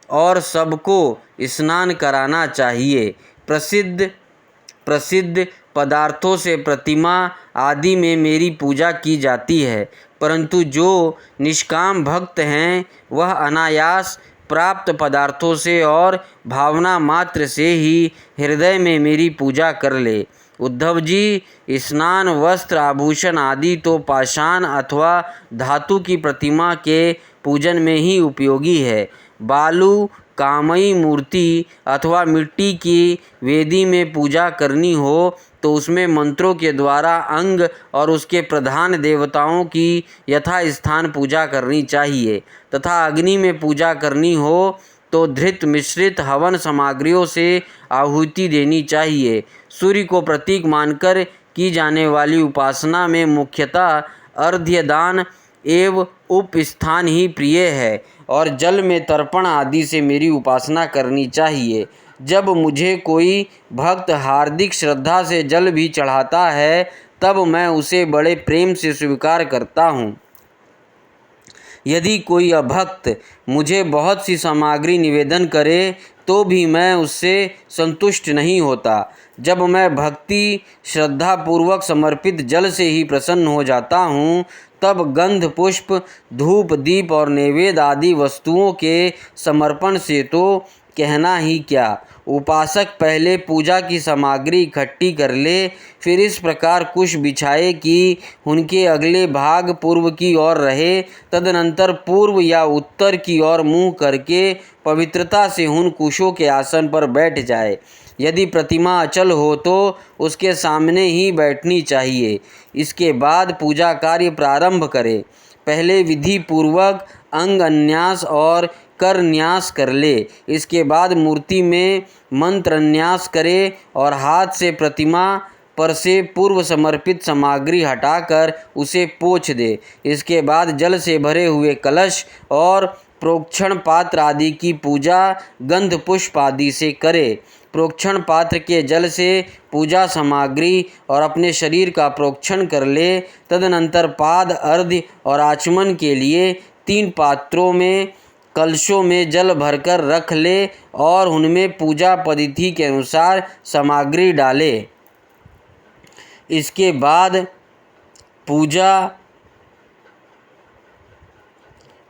और सबको स्नान कराना चाहिए। प्रसिद्ध पदार्थों से प्रतिमा आदि में मेरी पूजा की जाती है, परंतु जो निष्काम भक्त हैं वह अनायास प्राप्त पदार्थों से और भावना मात्र से ही हृदय में मेरी पूजा कर ले। उद्धव जी, स्नान, वस्त्र, आभूषण आदि तो पाषाण अथवा धातु की प्रतिमा के पूजन में ही उपयोगी है। बालू कामयी मूर्ति अथवा मिट्टी की वेदी में पूजा करनी हो तो उसमें मंत्रों के द्वारा अंग और उसके प्रधान देवताओं की यथास्थान पूजा करनी चाहिए तथा अग्नि में पूजा करनी हो तो धृत मिश्रित हवन सामग्रियों से आहुति देनी चाहिए। सूर्य को प्रतीक मानकर की जाने वाली उपासना में मुख्यतः अर्घ्यदान एवं उपस्थान ही प्रिय है और जल में तर्पण आदि से मेरी उपासना करनी चाहिए। जब मुझे कोई भक्त हार्दिक श्रद्धा से जल भी चढ़ाता है तब मैं उसे बड़े प्रेम से स्वीकार करता हूँ। यदि कोई अभक्त मुझे बहुत सी सामग्री निवेदन करे तो भी मैं उससे संतुष्ट नहीं होता। जब मैं भक्ति श्रद्धा पूर्वक समर्पित जल से ही प्रसन्न हो जाता हूँ तब गंध, पुष्प, धूप, दीप और नैवेद्य आदि वस्तुओं के समर्पण से तो कहना ही क्या। उपासक पहले पूजा की सामग्री इकट्ठी कर ले, फिर इस प्रकार कुश बिछाए कि उनके अगले भाग पूर्व की ओर रहे, तदनंतर पूर्व या उत्तर की ओर मुँह करके पवित्रता से उन कुशों के आसन पर बैठ जाए। यदि प्रतिमा अचल हो तो उसके सामने ही बैठनी चाहिए। इसके बाद पूजा कार्य प्रारंभ करे। पहले विधि पूर्वक अंग अन्यास और कर न्यास कर ले। इसके बाद मूर्ति में मंत्र न्यास करे और हाथ से प्रतिमा पर से पूर्व समर्पित सामग्री हटाकर उसे पोंछ दे। इसके बाद जल से भरे हुए कलश और प्रोक्षण पात्र आदि की पूजा गंध पुष्प आदि से करे। प्रोक्षण पात्र के जल से पूजा सामग्री और अपने शरीर का प्रोक्षण कर ले। तदनंतर पाद अर्घ्य और आचमन के लिए 3 पात्रों में कलशों में जल भरकर रख ले और उनमें पूजा पद्धति के अनुसार सामग्री डाले। इसके बाद पूजा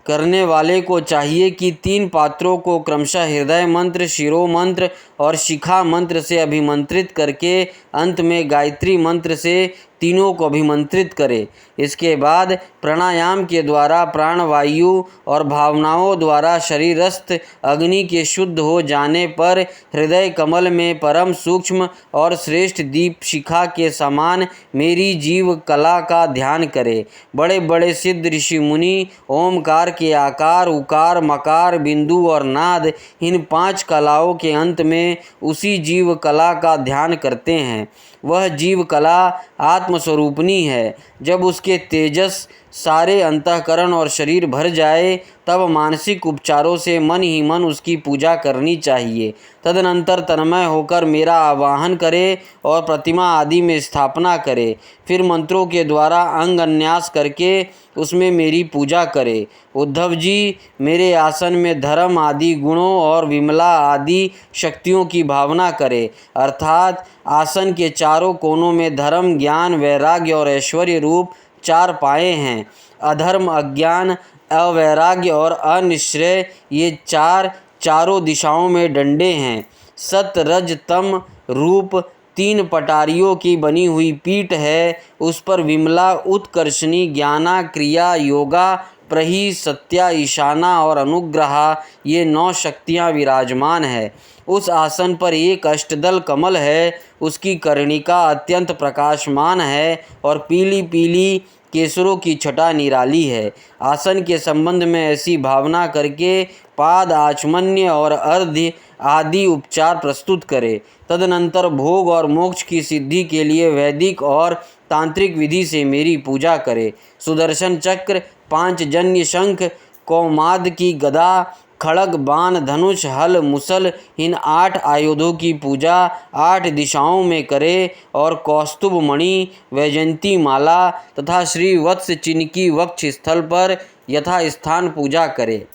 करने वाले को चाहिए कि 3 पात्रों को क्रमशः हृदय मंत्र, शिरो मंत्र और शिखा मंत्र से अभिमंत्रित करके अंत में गायत्री मंत्र से तीनों को अभिमंत्रित करे। इसके बाद प्राणायाम के द्वारा प्राणवायु और भावनाओं द्वारा शरीरस्थ अग्नि के शुद्ध हो जाने पर हृदय कमल में परम सूक्ष्म और श्रेष्ठ दीप शिखा के समान मेरी जीव कला का ध्यान करे। बड़े बड़े सिद्ध ऋषि मुनि ओमकार के आकार, उकार, मकार, बिंदु और नाद इन 5 कलाओं के अंत में उसी जीव कला का ध्यान करते हैं। वह जीव कला आत्मस्वरूपिणी है। जब उसके तेजस सारे अंतःकरण और शरीर भर जाए तब मानसिक उपचारों से मन ही मन उसकी पूजा करनी चाहिए। तदनंतर तन्मय होकर मेरा आवाहन करे और प्रतिमा आदि में स्थापना करे। फिर मंत्रों के द्वारा अंग अन्यास करके उसमें मेरी पूजा करे। उद्धव जी, मेरे आसन में धर्म आदि गुणों और विमला आदि शक्तियों की भावना करे। अर्थात आसन के चारों कोनों में धर्म, ज्ञान, वैराग्य और ऐश्वर्य रूप 4 पाए हैं। अधर्म, अज्ञान, अवैराग्य और अनिश्चय ये चारों दिशाओं में डंडे हैं। सत, रज, तम रूप 3 पटारियों की बनी हुई पीठ है। उस पर विमला, उत्कर्षणी, ज्ञाना, क्रिया, योगा, प्रही, सत्या, ईशाना और अनुग्रहा ये 9 शक्तियाँ विराजमान है। उस आसन पर एक अष्टदल कमल है। उसकी कर्णिका अत्यंत प्रकाशमान है और पीली पीली केसरों की छटा निराली है। आसन के संबंध में ऐसी भावना करके पाद, आचमन्य और अर्घ्य आदि उपचार प्रस्तुत करे। तदनंतर भोग और मोक्ष की सिद्धि के लिए वैदिक और तांत्रिक विधि से मेरी पूजा करे। सुदर्शन चक्र, 5 जन्य शंख, कौमाद की गदा, खड़ग, बाण, धनुष, हल, मुसल इन 8 आयुधों की पूजा 8 दिशाओं में करे और कौस्तुभ मणि, वैजयंती माला तथा श्री वत्स चिन्ह की वक्ष स्थल पर यथास्थान पूजा करे।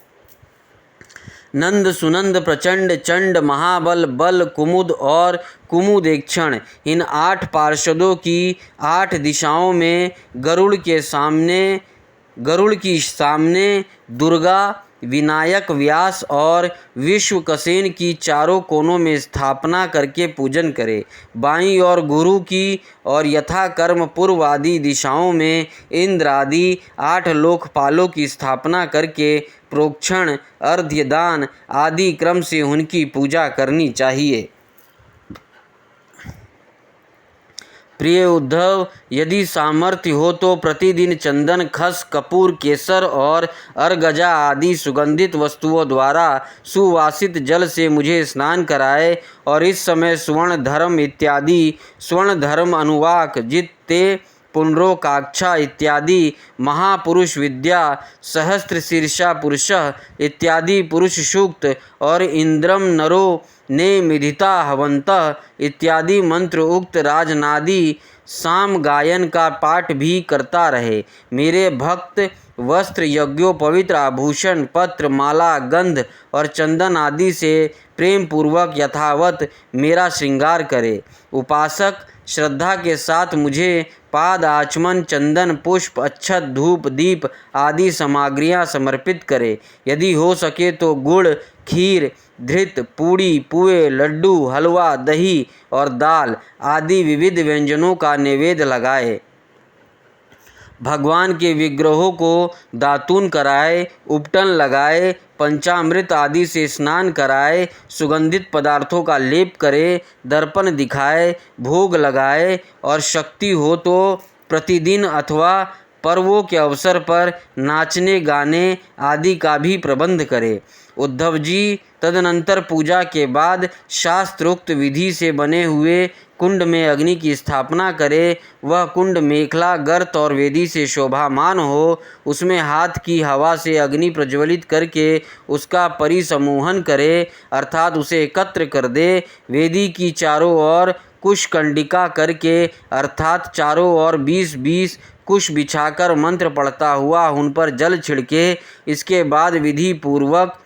नंद, सुनंद, प्रचंड, चंड, महाबल, बल, कुमुद और कुमुदेक्षण इन 8 पार्षदों की 8 दिशाओं में गरुड़ की सामने दुर्गा, विनायक, व्यास और विश्वक्सेन की चारों कोनों में स्थापना करके पूजन करे। बाईं ओर गुरु की और यथा कर्म पूर्व आदि दिशाओं में इंद्र आदि 8 लोकपालों की स्थापना करके प्रोक्षण, अर्घ्य, दान आदि क्रम से उनकी पूजा करनी चाहिए। प्रिय उद्धव, यदि सामर्थ्य हो तो प्रतिदिन चंदन, खस, कपूर, केसर और अर्गजा आदि सुगंधित वस्तुओं द्वारा सुवासित जल से मुझे स्नान कराए और इस समय स्वर्ण धर्म इत्यादि, स्वर्ण धर्म अनुवाक, जित्ते, पुनरोकाक्षा इत्यादि महापुरुष विद्या, सहस्त्र शीर्षा पुरुषः इत्यादि पुरुष सूक्त और इंद्रम नरो ने मिधिता हवंतः इत्यादि मंत्र उक्त राजनादि साम गायन का पाठ भी करता रहे। मेरे भक्त वस्त्र, यज्ञोपवित्र आभूषण, पत्र, माला, गंध और चंदन आदि से प्रेम पूर्वक यथावत मेरा श्रृंगार करे। उपासक श्रद्धा के साथ मुझे पाद, आचमन, चंदन, पुष्प, अक्षत, धूप, दीप आदि सामग्रियां समर्पित करे। यदि हो सके तो गुड़, खीर, धृत, पूड़ी, पुए, लड्डू, हलवा, दही और दाल आदि विविध व्यंजनों का नैवेद्य लगाए। भगवान के विग्रहों को दातून कराए, उपटन लगाए, पंचामृत आदि से स्नान कराए, सुगंधित पदार्थों का लेप करे, दर्पण दिखाए, भोग लगाए और शक्ति हो तो प्रतिदिन अथवा पर्वों के अवसर पर नाचने गाने आदि का भी प्रबंध करे। उद्धव जी तदनंतर पूजा के बाद शास्त्रोक्त विधि से बने हुए कुंड में अग्नि की स्थापना करे। वह कुंड मेखला गर्त और वेदी से शोभामान हो। उसमें हाथ की हवा से अग्नि प्रज्वलित करके उसका परिसमूहन करे, अर्थात उसे एकत्र कर दे। वेदी की चारों ओर कुशकंडिका करके, अर्थात चारों ओर 20-20 कुश बिछाकर मंत्र पढ़ता हुआ उन पर जल छिड़के। इसके बाद विधि पूर्वक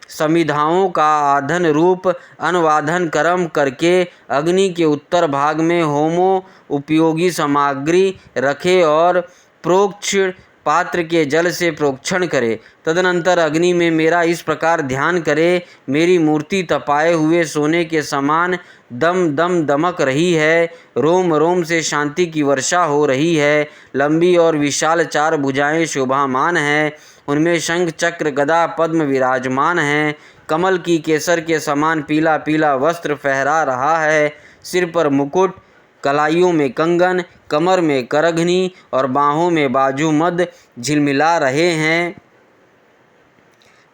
समिधाओं का आधन रूप अनुवाधन कर्म करके अग्नि के उत्तर भाग में होमो उपयोगी सामग्री रखे और प्रोक्षण पात्र के जल से प्रोक्षण करे। तदनंतर अग्नि में मेरा इस प्रकार ध्यान करे, मेरी मूर्ति तपाए हुए सोने के समान दम दम दमक रही है, रोम रोम से शांति की वर्षा हो रही है। लंबी और विशाल 4 भुजाएं शोभामान हैं, उनमें शंख चक्र गदा पद्म विराजमान हैं। कमल की केसर के समान पीला पीला वस्त्र फहरा रहा है। सिर पर मुकुट, कलाइयों में कंगन, कमर में करघनी और बाहों में बाजूमद झिलमिला रहे हैं।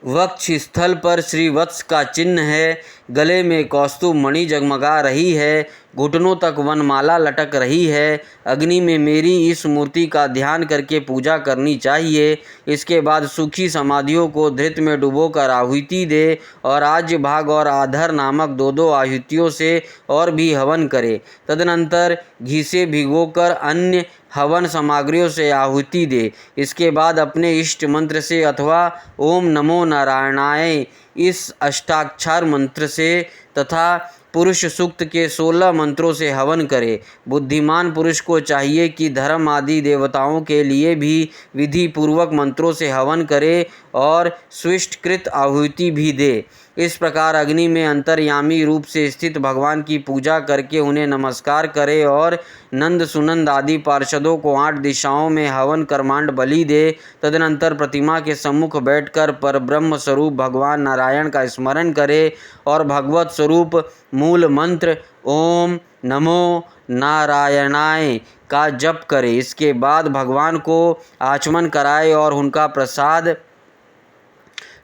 वक्ष स्थल पर श्रीवत्स का चिन्ह है। गले में कौस्तुभ मणि जगमगा रही है। घुटनों तक वनमाला लटक रही है। अग्नि में मेरी इस मूर्ति का ध्यान करके पूजा करनी चाहिए। इसके बाद सूखी समाधियों को धृत में डुबोकर आहुति दे और आज्य भाग और आधर नामक 2-2 आहुतियों से और भी हवन करे। तदनंतर घी से भिगोकर अन्य हवन सामग्रियों से आहुति दे। इसके बाद अपने इष्ट मंत्र से अथवा ओम नमो नारायणाय इस अष्टाक्षर मंत्र से तथा पुरुष सूक्त के 16 मंत्रों से हवन करे। बुद्धिमान पुरुष को चाहिए कि धर्म आदि देवताओं के लिए भी विधि पूर्वक मंत्रों से हवन करे और स्विष्टकृत आहुति भी दे। इस प्रकार अग्नि में अंतर्यामी रूप से स्थित भगवान की पूजा करके उन्हें नमस्कार करे और नंद सुनंद आदि पार्षदों को 8 दिशाओं में हवन कर्मांड बलि दे। तदनंतर प्रतिमा के सम्मुख बैठकर परब्रह्म स्वरूप भगवान नारायण का स्मरण करे और भगवत स्वरूप मूल मंत्र ओम नमो नारायणाय का जप करे। इसके बाद भगवान को आचमन कराए और उनका प्रसाद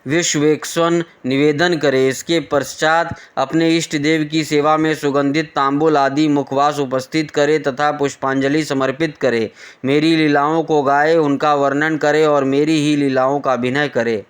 विश्वेश्वन निवेदन करे। इसके पश्चात अपने इष्ट देव की सेवा में सुगंधित तांबूल आदि मुखवास उपस्थित करे तथा पुष्पांजलि समर्पित करे। मेरी लीलाओं को गाए, उनका वर्णन करे और मेरी ही लीलाओं का अभिनय करे।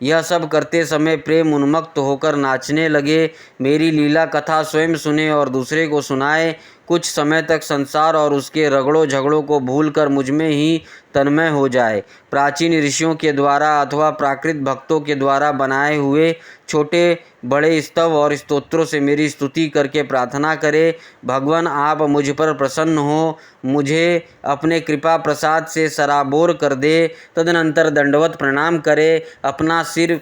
यह सब करते समय प्रेम उन्मत्त होकर नाचने लगे। मेरी लीला कथा स्वयं सुने और दूसरे को सुनाए। कुछ समय तक संसार और उसके रगड़ों झगड़ों को भूलकर मुझमें ही तन्मय हो जाए। प्राचीन ऋषियों के द्वारा अथवा प्राकृत भक्तों के द्वारा बनाए हुए छोटे बड़े स्तव और स्तोत्रों से मेरी स्तुति करके प्रार्थना करे, भगवान आप मुझ पर प्रसन्न हो, मुझे अपने कृपा प्रसाद से सराबोर कर दे। तदनंतर दंडवत प्रणाम करे, अपना सिर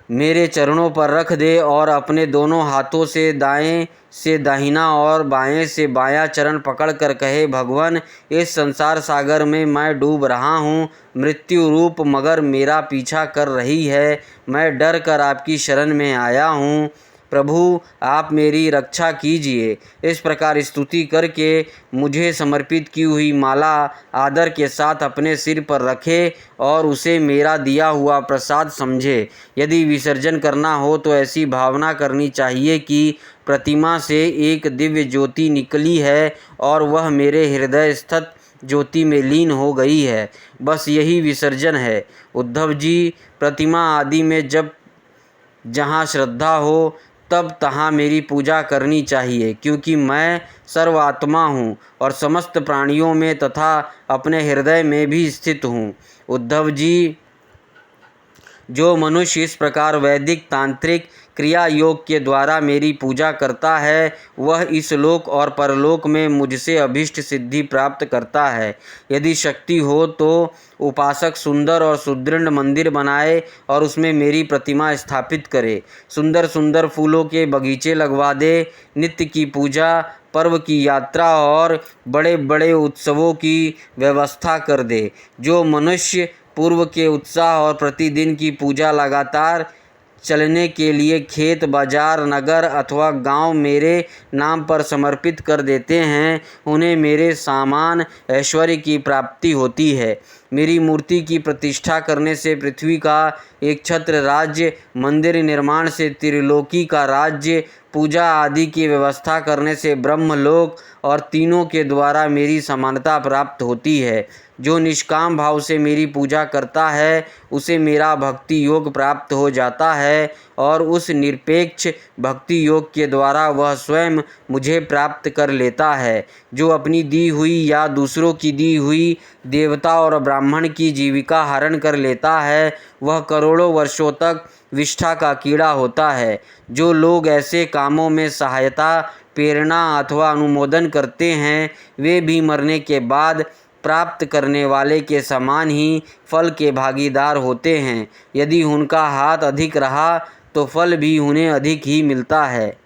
मेरे चरणों पर रख दे और अपने दोनों हाथों से दाएं से दाहिना और बाएं से बायां चरण पकड़कर कहे, भगवान इस संसार सागर में मैं डूब रहा हूँ। मृत्यु रूप मगर मेरा पीछा कर रही है। मैं डर कर आपकी शरण में आया हूँ। प्रभु आप मेरी रक्षा कीजिए। इस प्रकार स्तुति करके मुझे समर्पित की हुई माला आदर के साथ अपने सिर पर रखे और उसे मेरा दिया हुआ प्रसाद समझे। यदि विसर्जन करना हो तो ऐसी भावना करनी चाहिए कि प्रतिमा से एक दिव्य ज्योति निकली है और वह मेरे हृदय स्थित ज्योति में लीन हो गई है। बस यही विसर्जन है। उद्धव जी, प्रतिमा आदि में जब जहाँ श्रद्धा हो तब तहाँ मेरी पूजा करनी चाहिए, क्योंकि मैं सर्वात्मा हूँ और समस्त प्राणियों में तथा अपने हृदय में भी स्थित हूँ। उद्धव जी, जो मनुष्य इस प्रकार वैदिक तांत्रिक क्रिया योग के द्वारा मेरी पूजा करता है वह इस लोक और परलोक में मुझसे अभीष्ट सिद्धि प्राप्त करता है। यदि शक्ति हो तो उपासक सुंदर और सुदृढ़ मंदिर बनाए और उसमें मेरी प्रतिमा स्थापित करे। सुंदर सुंदर फूलों के बगीचे लगवा दे। नित्य की पूजा, पर्व की यात्रा और बड़े बड़े उत्सवों की व्यवस्था कर दे। जो मनुष्य पूर्व के उत्साह और प्रतिदिन की पूजा लगातार चलने के लिए खेत, बाजार, नगर अथवा गांव मेरे नाम पर समर्पित कर देते हैं, उन्हें मेरे समान ऐश्वर्य की प्राप्ति होती है। मेरी मूर्ति की प्रतिष्ठा करने से पृथ्वी का एक छत्र राज्य, मंदिर निर्माण से त्रिलोकी का राज्य, पूजा आदि की व्यवस्था करने से ब्रह्मलोक और तीनों के द्वारा मेरी समानता प्राप्त होती है। जो निष्काम भाव से मेरी पूजा करता है उसे मेरा भक्ति योग प्राप्त हो जाता है और उस निरपेक्ष भक्ति योग के द्वारा वह स्वयं मुझे प्राप्त कर लेता है। जो अपनी दी हुई या दूसरों की दी हुई देवता और ब्राह्मण की जीविका हरण कर लेता है वह करोड़ों वर्षों तक विष्ठा का कीड़ा होता है। जो लोग ऐसे कामों में सहायता, प्रेरणा अथवा अनुमोदन करते हैं वे भी मरने के बाद प्राप्त करने वाले के समान ही फल के भागीदार होते हैं। यदि उनका हाथ अधिक रहा तो फल भी उन्हें अधिक ही मिलता है।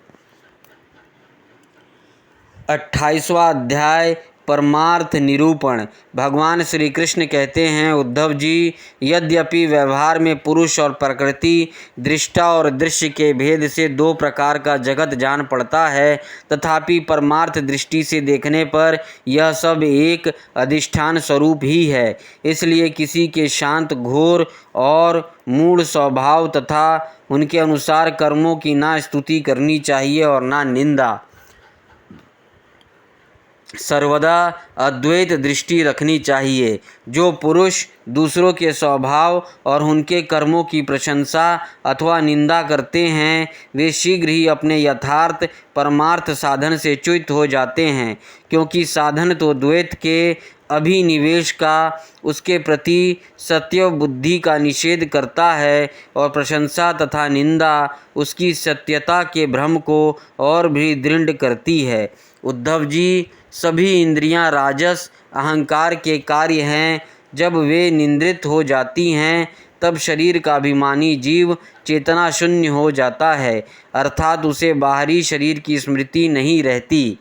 28वां अध्याय परमार्थ निरूपण। भगवान श्री कृष्ण कहते हैं, उद्धव जी, यद्यपि व्यवहार में पुरुष और प्रकृति, दृष्टा और दृश्य के भेद से दो प्रकार का जगत जान पड़ता है, तथापि परमार्थ दृष्टि से देखने पर यह सब एक अधिष्ठान स्वरूप ही है। इसलिए किसी के शांत, घोर और मूढ़ स्वभाव तथा उनके अनुसार कर्मों की ना स्तुति करनी चाहिए और ना निंदा। सर्वदा अद्वैत दृष्टि रखनी चाहिए। जो पुरुष दूसरों के स्वभाव और उनके कर्मों की प्रशंसा अथवा निंदा करते हैं वे शीघ्र ही अपने यथार्थ परमार्थ साधन से च्युत हो जाते हैं, क्योंकि साधन तो द्वैत के अभिनिवेश का, उसके प्रति सत्य बुद्धि का निषेध करता है और प्रशंसा तथा निंदा उसकी सत्यता के भ्रम को और भी दृढ़ करती है। उद्धव जी, सभी इंद्रियां राजस अहंकार के कार्य हैं। जब वे निंद्रित हो जाती हैं तब शरीर का अभिमानी जीव चेतना शून्य हो जाता है, अर्थात उसे बाहरी शरीर की स्मृति नहीं रहती।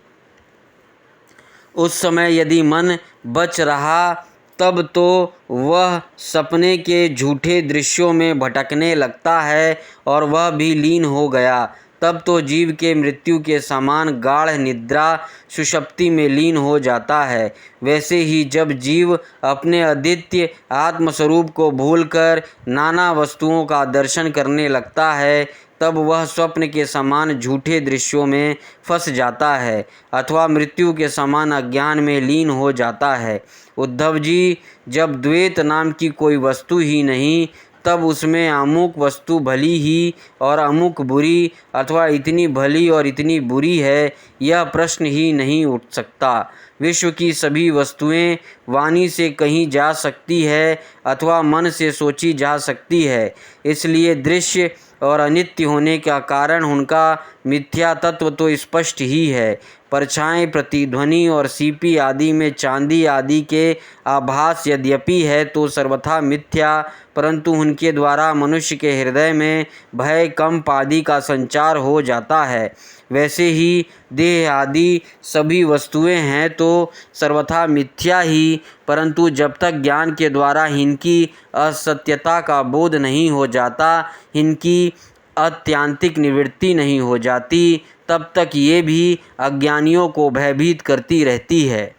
उस समय यदि मन बच रहा तब तो वह सपने के झूठे दृश्यों में भटकने लगता है और वह भी लीन हो गया। तब तो जीव के मृत्यु के समान गाढ़ निद्रा सुषुप्ति में लीन हो जाता है। वैसे ही जब जीव अपने अद्वितीय आत्मस्वरूप को भूलकर नाना वस्तुओं का दर्शन करने लगता है तब वह स्वप्न के समान झूठे दृश्यों में फंस जाता है अथवा मृत्यु के समान अज्ञान में लीन हो जाता है। उद्धव जी, जब द्वैत नाम की कोई वस्तु ही नहीं तब उसमें अमुक वस्तु भली ही और अमुक बुरी अथवा इतनी भली और इतनी बुरी है यह प्रश्न ही नहीं उठ सकता। विश्व की सभी वस्तुएं वाणी से कही जा सकती है अथवा मन से सोची जा सकती है, इसलिए दृश्य और अनित्य होने का कारण उनका मिथ्या तत्व तो स्पष्ट ही है। परछाएं, प्रतिध्वनि और सीपी आदि में चांदी आदि के आभास यद्यपि है तो सर्वथा मिथ्या, परंतु उनके द्वारा मनुष्य के हृदय में भय, कंप आदि का संचार हो जाता है। वैसे ही देह आदि सभी वस्तुएं हैं तो सर्वथा मिथ्या ही, परंतु जब तक ज्ञान के द्वारा इनकी असत्यता का बोध नहीं हो जाता, इनकी आत्यंतिक निवृत्ति नहीं हो जाती, तब तक ये भी अज्ञानियों को भयभीत करती रहती है।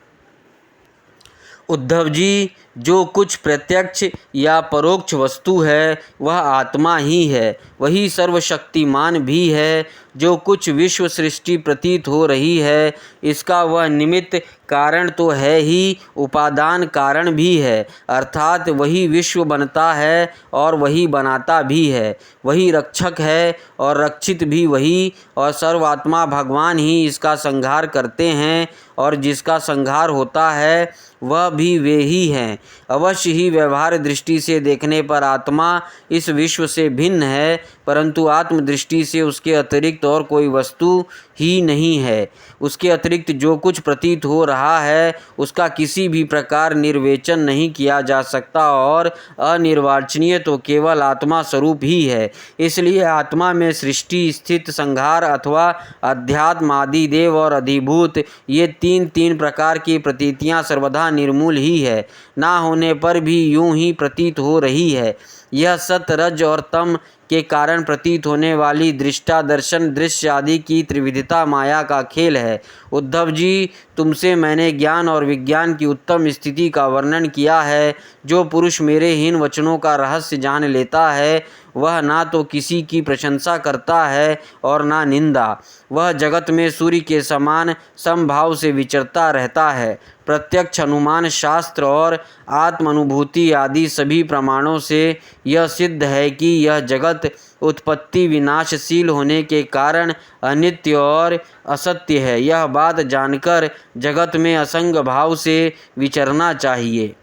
उद्धव जी, जो कुछ प्रत्यक्ष या परोक्ष वस्तु है वह आत्मा ही है, वही सर्वशक्तिमान भी है। जो कुछ विश्व सृष्टि प्रतीत हो रही है इसका वह निमित्त कारण तो है ही, उपादान कारण भी है, अर्थात वही विश्व बनता है और वही बनाता भी है, वही रक्षक है और रक्षित भी वही, और सर्वात्मा भगवान ही इसका संहार करते हैं और जिसका संहार होता है वह भी वे ही हैं। अवश्य ही व्यवहार दृष्टि से देखने पर आत्मा इस विश्व से भिन्न है, परंतु आत्मदृष्टि से उसके अतिरिक्त और कोई वस्तु ही नहीं है। उसके अतिरिक्त जो कुछ प्रतीत हो रहा है उसका किसी भी प्रकार निर्वेचन नहीं किया जा सकता और अनिर्वाचनीय तो केवल आत्मा स्वरूप ही है। इसलिए आत्मा में सृष्टि, स्थिति, संहार अथवा अध्यात्म, आदि, देव और अधिभूत ये तीन प्रकार की प्रतीतियां सर्वदा निर्मूल ही है, ना होने पर भी यूं ही प्रतीत हो रही है। यह सत, रज और तम के कारण प्रतीत होने वाली दृष्टा दर्शन दृश्य आदि की त्रिविधता माया का खेल है। उद्धव जी, तुमसे मैंने ज्ञान और विज्ञान की उत्तम स्थिति का वर्णन किया है। जो पुरुष मेरे हीन वचनों का रहस्य जान लेता है वह ना तो किसी की प्रशंसा करता है और ना निंदा। वह जगत में सूर्य के समान समभाव से विचरता रहता है। प्रत्यक्ष अनुमान, शास्त्र और आत्म अनुभूति आदि सभी प्रमाणों से यह सिद्ध है कि यह जगत उत्पत्ति विनाशशील होने के कारण अनित्य और असत्य है। यह बात जानकर जगत में असंग भाव से विचरना चाहिए।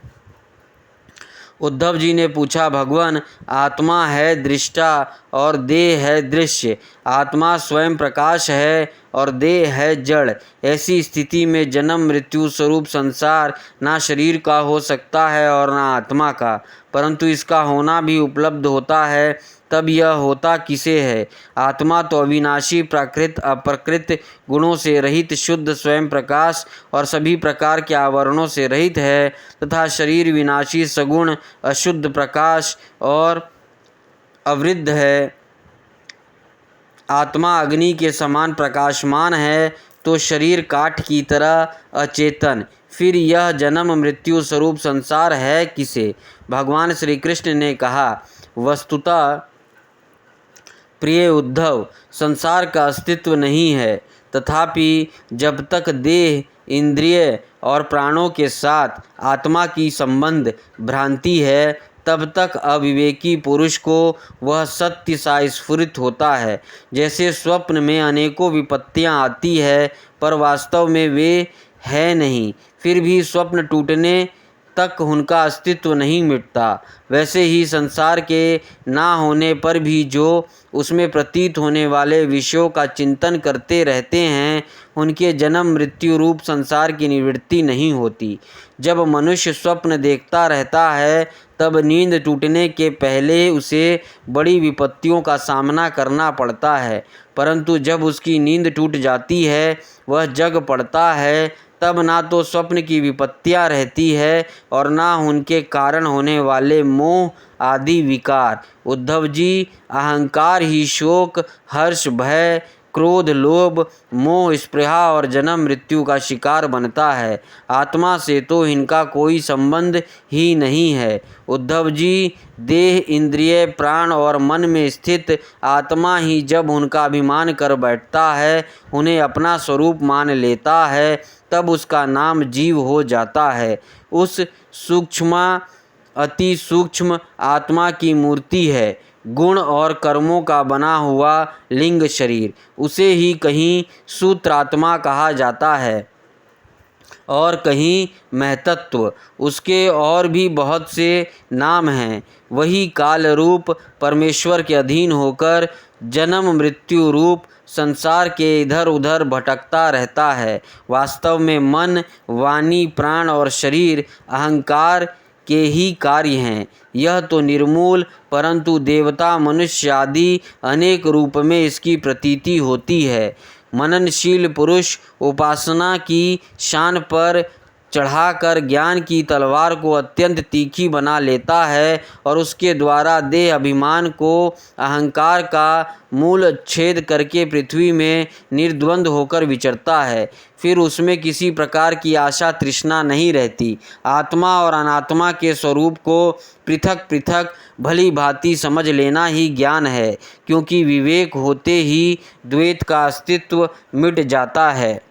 उद्धव जी ने पूछा, भगवान, आत्मा है दृष्टा और देह है दृश्य। आत्मा स्वयं प्रकाश है और देह है जड़। ऐसी स्थिति में जन्म मृत्यु स्वरूप संसार ना शरीर का हो सकता है और ना आत्मा का, परंतु इसका होना भी उपलब्ध होता है। तब यह होता किसे है? आत्मा तो अविनाशी, प्राकृत, अप्रकृत, गुणों से रहित, शुद्ध स्वयं प्रकाश और सभी प्रकार के आवरणों से रहित है, तथा शरीर विनाशी, सगुण, अशुद्ध, प्रकाश और अवृद्ध है। आत्मा अग्नि के समान प्रकाशमान है तो शरीर काठ की तरह अचेतन। फिर यह जन्म मृत्यु स्वरूप संसार है किसे? भगवान श्री कृष्ण ने कहा, वस्तुतः प्रिय उद्धव, संसार का अस्तित्व नहीं है, तथापि जब तक देह, इंद्रिय और प्राणों के साथ आत्मा की संबंध भ्रांति है तब तक अविवेकी पुरुष को वह सत्य सा स्फुरित होता है। जैसे स्वप्न में अनेकों विपत्तियां आती है पर वास्तव में वे है नहीं, फिर भी स्वप्न टूटने तक उनका अस्तित्व नहीं मिटता, वैसे ही संसार के ना होने पर भी जो उसमें प्रतीत होने वाले विषयों का चिंतन करते रहते हैं उनके जन्म मृत्यु रूप संसार की निवृत्ति नहीं होती। जब मनुष्य स्वप्न देखता रहता है तब नींद टूटने के पहले उसे बड़ी विपत्तियों का सामना करना पड़ता है, परंतु जब उसकी नींद टूट जाती है वह जग पड़ता है तब ना तो स्वप्न की विपत्तियां रहती है और ना उनके कारण होने वाले मोह आदि विकार। उद्धव जी, अहंकार ही शोक, हर्ष, भय, क्रोध, लोभ, मोह, स्पृहा और जन्म मृत्यु का शिकार बनता है। आत्मा से तो इनका कोई संबंध ही नहीं है। उद्धव जी, देह, इंद्रिय, प्राण और मन में स्थित आत्मा ही जब उनका अभिमान कर बैठता है, उन्हें अपना स्वरूप मान लेता है, तब उसका नाम जीव हो जाता है। उस सूक्ष्म, अति सूक्ष्म आत्मा की मूर्ति है गुण और कर्मों का बना हुआ लिंग शरीर। उसे ही कहीं सूत्रात्मा कहा जाता है और कहीं महतत्व। उसके और भी बहुत से नाम हैं। वही काल रूप परमेश्वर के अधीन होकर जन्म मृत्यु रूप संसार के इधर उधर भटकता रहता है। वास्तव में मन, वाणी, प्राण और शरीर अहंकार के ही कार्य हैं। यह तो निर्मूल, परंतु देवता, मनुष्य आदि अनेक रूप में इसकी प्रतीति होती है। मननशील पुरुष उपासना की शान पर चढ़ाकर ज्ञान की तलवार को अत्यंत तीखी बना लेता है और उसके द्वारा देह अभिमान को, अहंकार का मूल छेद करके पृथ्वी में निर्द्वंद होकर विचरता है। फिर उसमें किसी प्रकार की आशा तृष्णा नहीं रहती। आत्मा और अनात्मा के स्वरूप को पृथक पृथक भली भांति समझ लेना ही ज्ञान है, क्योंकि विवेक होते ही द्वैत का अस्तित्व मिट जाता है।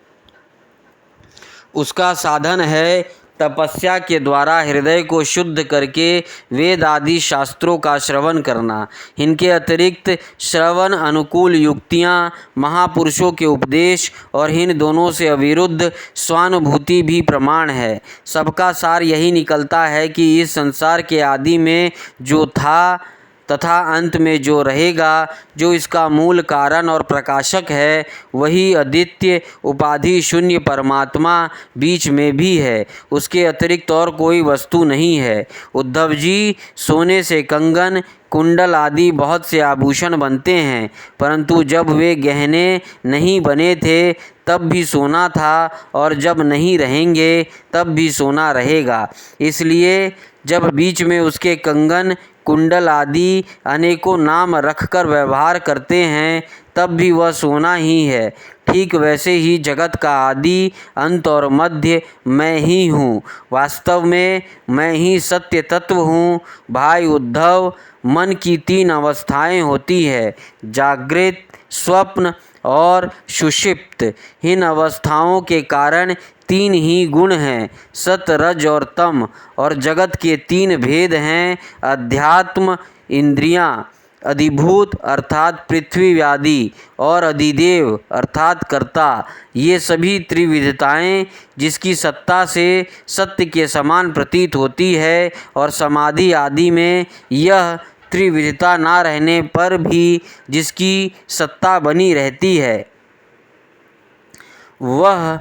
उसका साधन है तपस्या के द्वारा हृदय को शुद्ध करके वेद आदि शास्त्रों का श्रवण करना। इनके अतिरिक्त श्रवण अनुकूल युक्तियाँ, महापुरुषों के उपदेश और इन दोनों से अविरुद्ध स्वानुभूति भी प्रमाण है। सबका सार यही निकलता है कि इस संसार के आदि में जो था तथा अंत में जो रहेगा, जो इसका मूल कारण और प्रकाशक है, वही अद्वितीय उपाधि शून्य परमात्मा बीच में भी है। उसके अतिरिक्त और कोई वस्तु नहीं है। उद्धव जी, सोने से कंगन, कुंडल आदि बहुत से आभूषण बनते हैं, परंतु जब वे गहने नहीं बने थे तब भी सोना था और जब नहीं रहेंगे तब भी सोना रहेगा। इसलिए जब बीच में उसके कंगन, कुंडल आदि अनेकों नाम रखकर व्यवहार करते हैं, तब भी वह सोना ही है। ठीक वैसे ही जगत का आदि, अंत और मध्य मैं ही हूँ। वास्तव में मैं ही सत्य तत्व हूँ। भाई उद्धव, मन की 3 अवस्थाएं होती है, जागृत, स्वप्न और सुषुप्त। इन अवस्थाओं के कारण 3 ही गुण हैं, सत, रज और तम। और जगत के 3 भेद हैं, अध्यात्म, इंद्रियां, अधिभूत अर्थात पृथ्वी आदि, और अधिदेव अर्थात कर्ता। ये सभी त्रिविधताएं जिसकी सत्ता से सत्य के समान प्रतीत होती है, और समाधि आदि में यह त्रिविधता ना रहने पर भी जिसकी सत्ता बनी रहती है, वह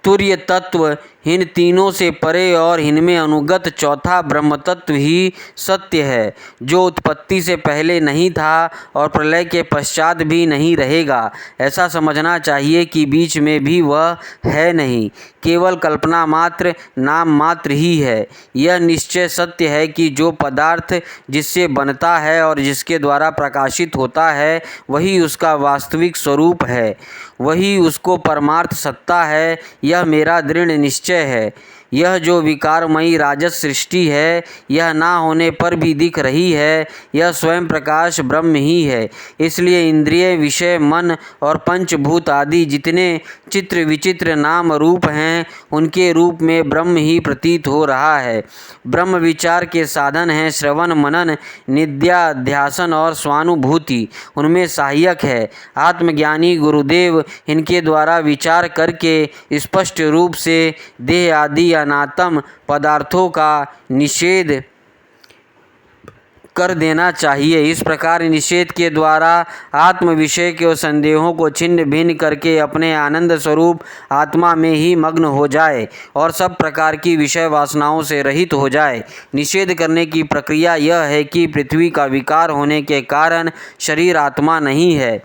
तुर्य तत्व इन तीनों से परे और इनमें अनुगत चौथा ब्रह्म तत्व ही सत्य है, जो उत्पत्ति से पहले नहीं था और प्रलय के पश्चात भी नहीं रहेगा। ऐसा समझना चाहिए कि बीच में भी वह है नहीं, केवल कल्पना मात्र, नाम मात्र ही है। यह निश्चय सत्य है कि जो पदार्थ जिससे बनता है और जिसके द्वारा प्रकाशित होता है, वही उसका वास्तविक स्वरूप है, वही उसको परमार्थ सत्ता है। यह मेरा दृढ़ निश्चय है। यह जो विकारमयी राजस सृष्टि है, यह ना होने पर भी दिख रही है, यह स्वयं प्रकाश ब्रह्म ही है। इसलिए इंद्रिय, विषय, मन और पंचभूत आदि जितने चित्र विचित्र नाम रूप हैं, उनके रूप में ब्रह्म ही प्रतीत हो रहा है। ब्रह्म विचार के साधन हैं श्रवण, मनन, निध्याध्यासन और स्वानुभूति, उनमें सहायक है। आत्मज्ञानी गुरुदेव इनके द्वारा विचार करके स्पष्ट रूप से देह आदि अनात्म पदार्थों का निषेध कर देना चाहिए। इस प्रकार निषेध के द्वारा आत्म विषय के संदेहों को छिन्न भिन्न करके अपने आनंद स्वरूप आत्मा में ही मग्न हो जाए और सब प्रकार की विषय वासनाओं से रहित हो जाए। निषेध करने की प्रक्रिया यह है कि पृथ्वी का विकार होने के कारण शरीर आत्मा नहीं है।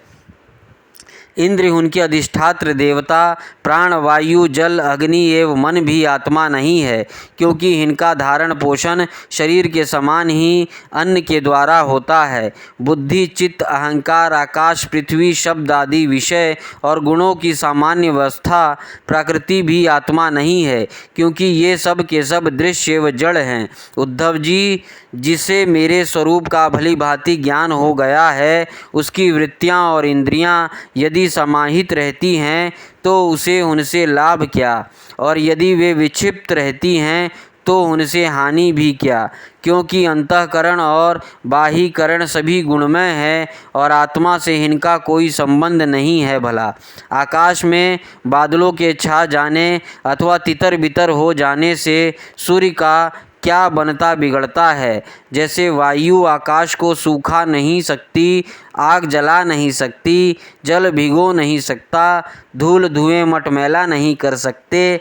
इंद्र उनके अधिष्ठात्र देवता, प्राण, वायु, जल, अग्नि एवं मन भी आत्मा नहीं है, क्योंकि इनका धारण पोषण शरीर के समान ही अन्न के द्वारा होता है। बुद्धि, चित्त, अहंकार, आकाश, पृथ्वी, शब्द आदि विषय और गुणों की सामान्य अवस्था प्रकृति भी आत्मा नहीं है, क्योंकि ये सब के सब दृश्य व जड़ हैं। उद्धव जी, जिसे मेरे स्वरूप का भली भांति ज्ञान हो गया है, उसकी वृत्तियाँ और इंद्रियाँ यदि समाहित रहती हैं तो उसे उनसे लाभ क्या, और यदि वे विक्षिप्त रहती हैं तो उनसे हानि भी क्या, क्योंकि अंतःकरण और बाह्यकरण सभी गुणमय है और आत्मा से इनका कोई संबंध नहीं है। भला आकाश में बादलों के छा जाने अथवा तितर बितर हो जाने से सूर्य का क्या बनता बिगड़ता है। जैसे वायु आकाश को सूखा नहीं सकती, आग जला नहीं सकती, जल भिगो नहीं सकता, धूल धुएं मटमैला नहीं कर सकते,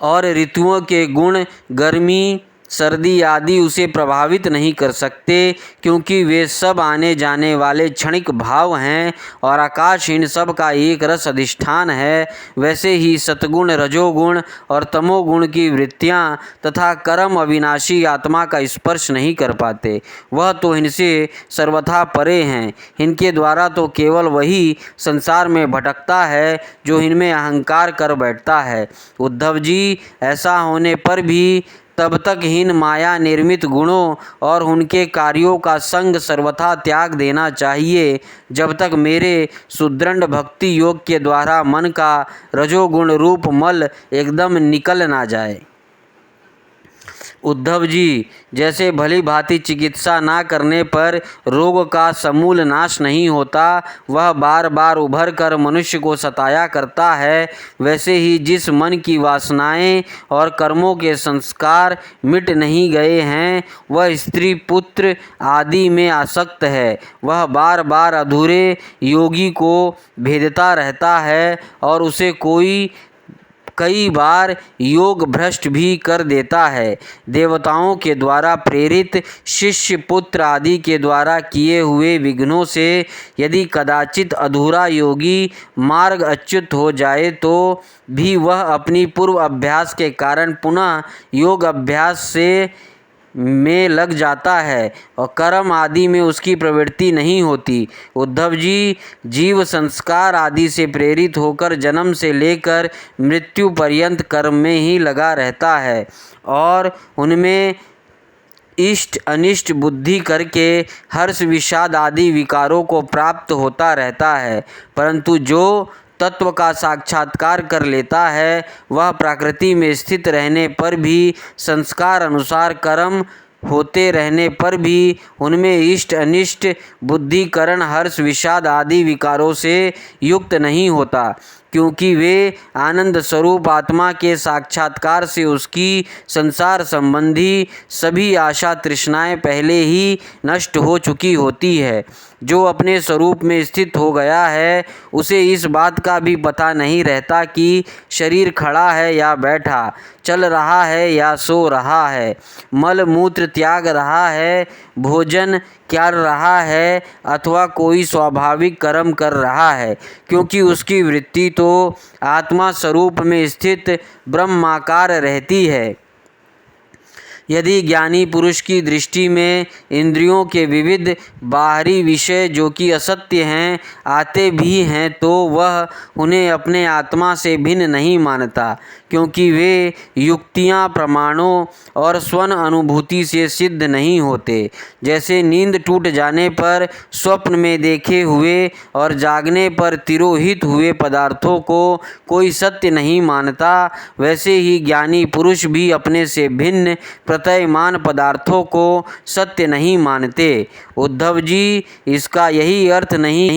और ऋतुओं के गुण गर्मी, सर्दी आदि उसे प्रभावित नहीं कर सकते, क्योंकि वे सब आने जाने वाले क्षणिक भाव हैं और आकाश इन सब का एक रस अधिष्ठान है। वैसे ही सतगुण, रजोगुण और तमोगुण की वृत्तियां तथा कर्म अविनाशी आत्मा का स्पर्श नहीं कर पाते। वह तो इनसे सर्वथा परे हैं। इनके द्वारा तो केवल वही संसार में भटकता है जो इनमें अहंकार कर बैठता है। उद्धव जी, ऐसा होने पर भी तब तक हीन माया निर्मित गुणों और उनके कार्यों का संग सर्वथा त्याग देना चाहिए, जब तक मेरे सुदृढ़ भक्ति योग के द्वारा मन का रजोगुण रूप मल एकदम निकल ना जाए। उद्धव जी, जैसे भली भांति चिकित्सा ना करने पर रोग का समूल नाश नहीं होता, वह बार बार उभर कर मनुष्य को सताया करता है, वैसे ही जिस मन की वासनाएं और कर्मों के संस्कार मिट नहीं गए हैं, वह स्त्री, पुत्र आदि में आसक्त है। वह बार बार अधूरे योगी को भेदता रहता है और उसे कई बार योग भ्रष्ट भी कर देता है। देवताओं के द्वारा प्रेरित, शिष्य, पुत्र आदि के द्वारा किए हुए विघ्नों से यदि कदाचित अधूरा योगी मार्ग अच्युत हो जाए तो भी वह अपनी पूर्व अभ्यास के कारण पुनः योग अभ्यास से में लग जाता है और कर्म आदि में उसकी प्रवृत्ति नहीं होती। उद्धव जी, जीव संस्कार आदि से प्रेरित होकर जन्म से लेकर मृत्यु पर्यंत कर्म में ही लगा रहता है और उनमें इष्ट अनिष्ट बुद्धि करके हर्ष विषाद आदि विकारों को प्राप्त होता रहता है। परंतु जो तत्व का साक्षात्कार कर लेता है वह प्रकृति में स्थित रहने पर भी, संस्कार अनुसार कर्म होते रहने पर भी उनमें इष्ट अनिष्ट बुद्धिकरण हर्ष विषाद आदि विकारों से युक्त नहीं होता, क्योंकि वे आनंद स्वरूप आत्मा के साक्षात्कार से उसकी संसार संबंधी सभी आशा तृष्णाएं पहले ही नष्ट हो चुकी होती है। जो अपने स्वरूप में स्थित हो गया है उसे इस बात का भी पता नहीं रहता कि शरीर खड़ा है या बैठा, चल रहा है या सो रहा है, मल मूत्र त्याग रहा है, भोजन कर रहा है अथवा कोई स्वाभाविक कर्म कर रहा है, क्योंकि उसकी वृत्ति तो आत्मा स्वरूप में स्थित ब्रह्माकार रहती है। यदि ज्ञानी पुरुष की दृष्टि में इंद्रियों के विविध बाहरी विषय जो कि असत्य हैं आते भी हैं तो वह उन्हें अपने आत्मा से भिन्न नहीं मानता, क्योंकि वे युक्तियाँ, प्रमाणों और स्वयं अनुभूति से सिद्ध नहीं होते। जैसे नींद टूट जाने पर स्वप्न में देखे हुए और जागने पर तिरोहित हुए पदार्थों को कोई सत्य नहीं मानता, वैसे ही ज्ञानी पुरुष भी अपने से भिन्न प्रत्ययमान पदार्थों को सत्य नहीं मानते। उद्धव जी, इसका यही अर्थ नहीं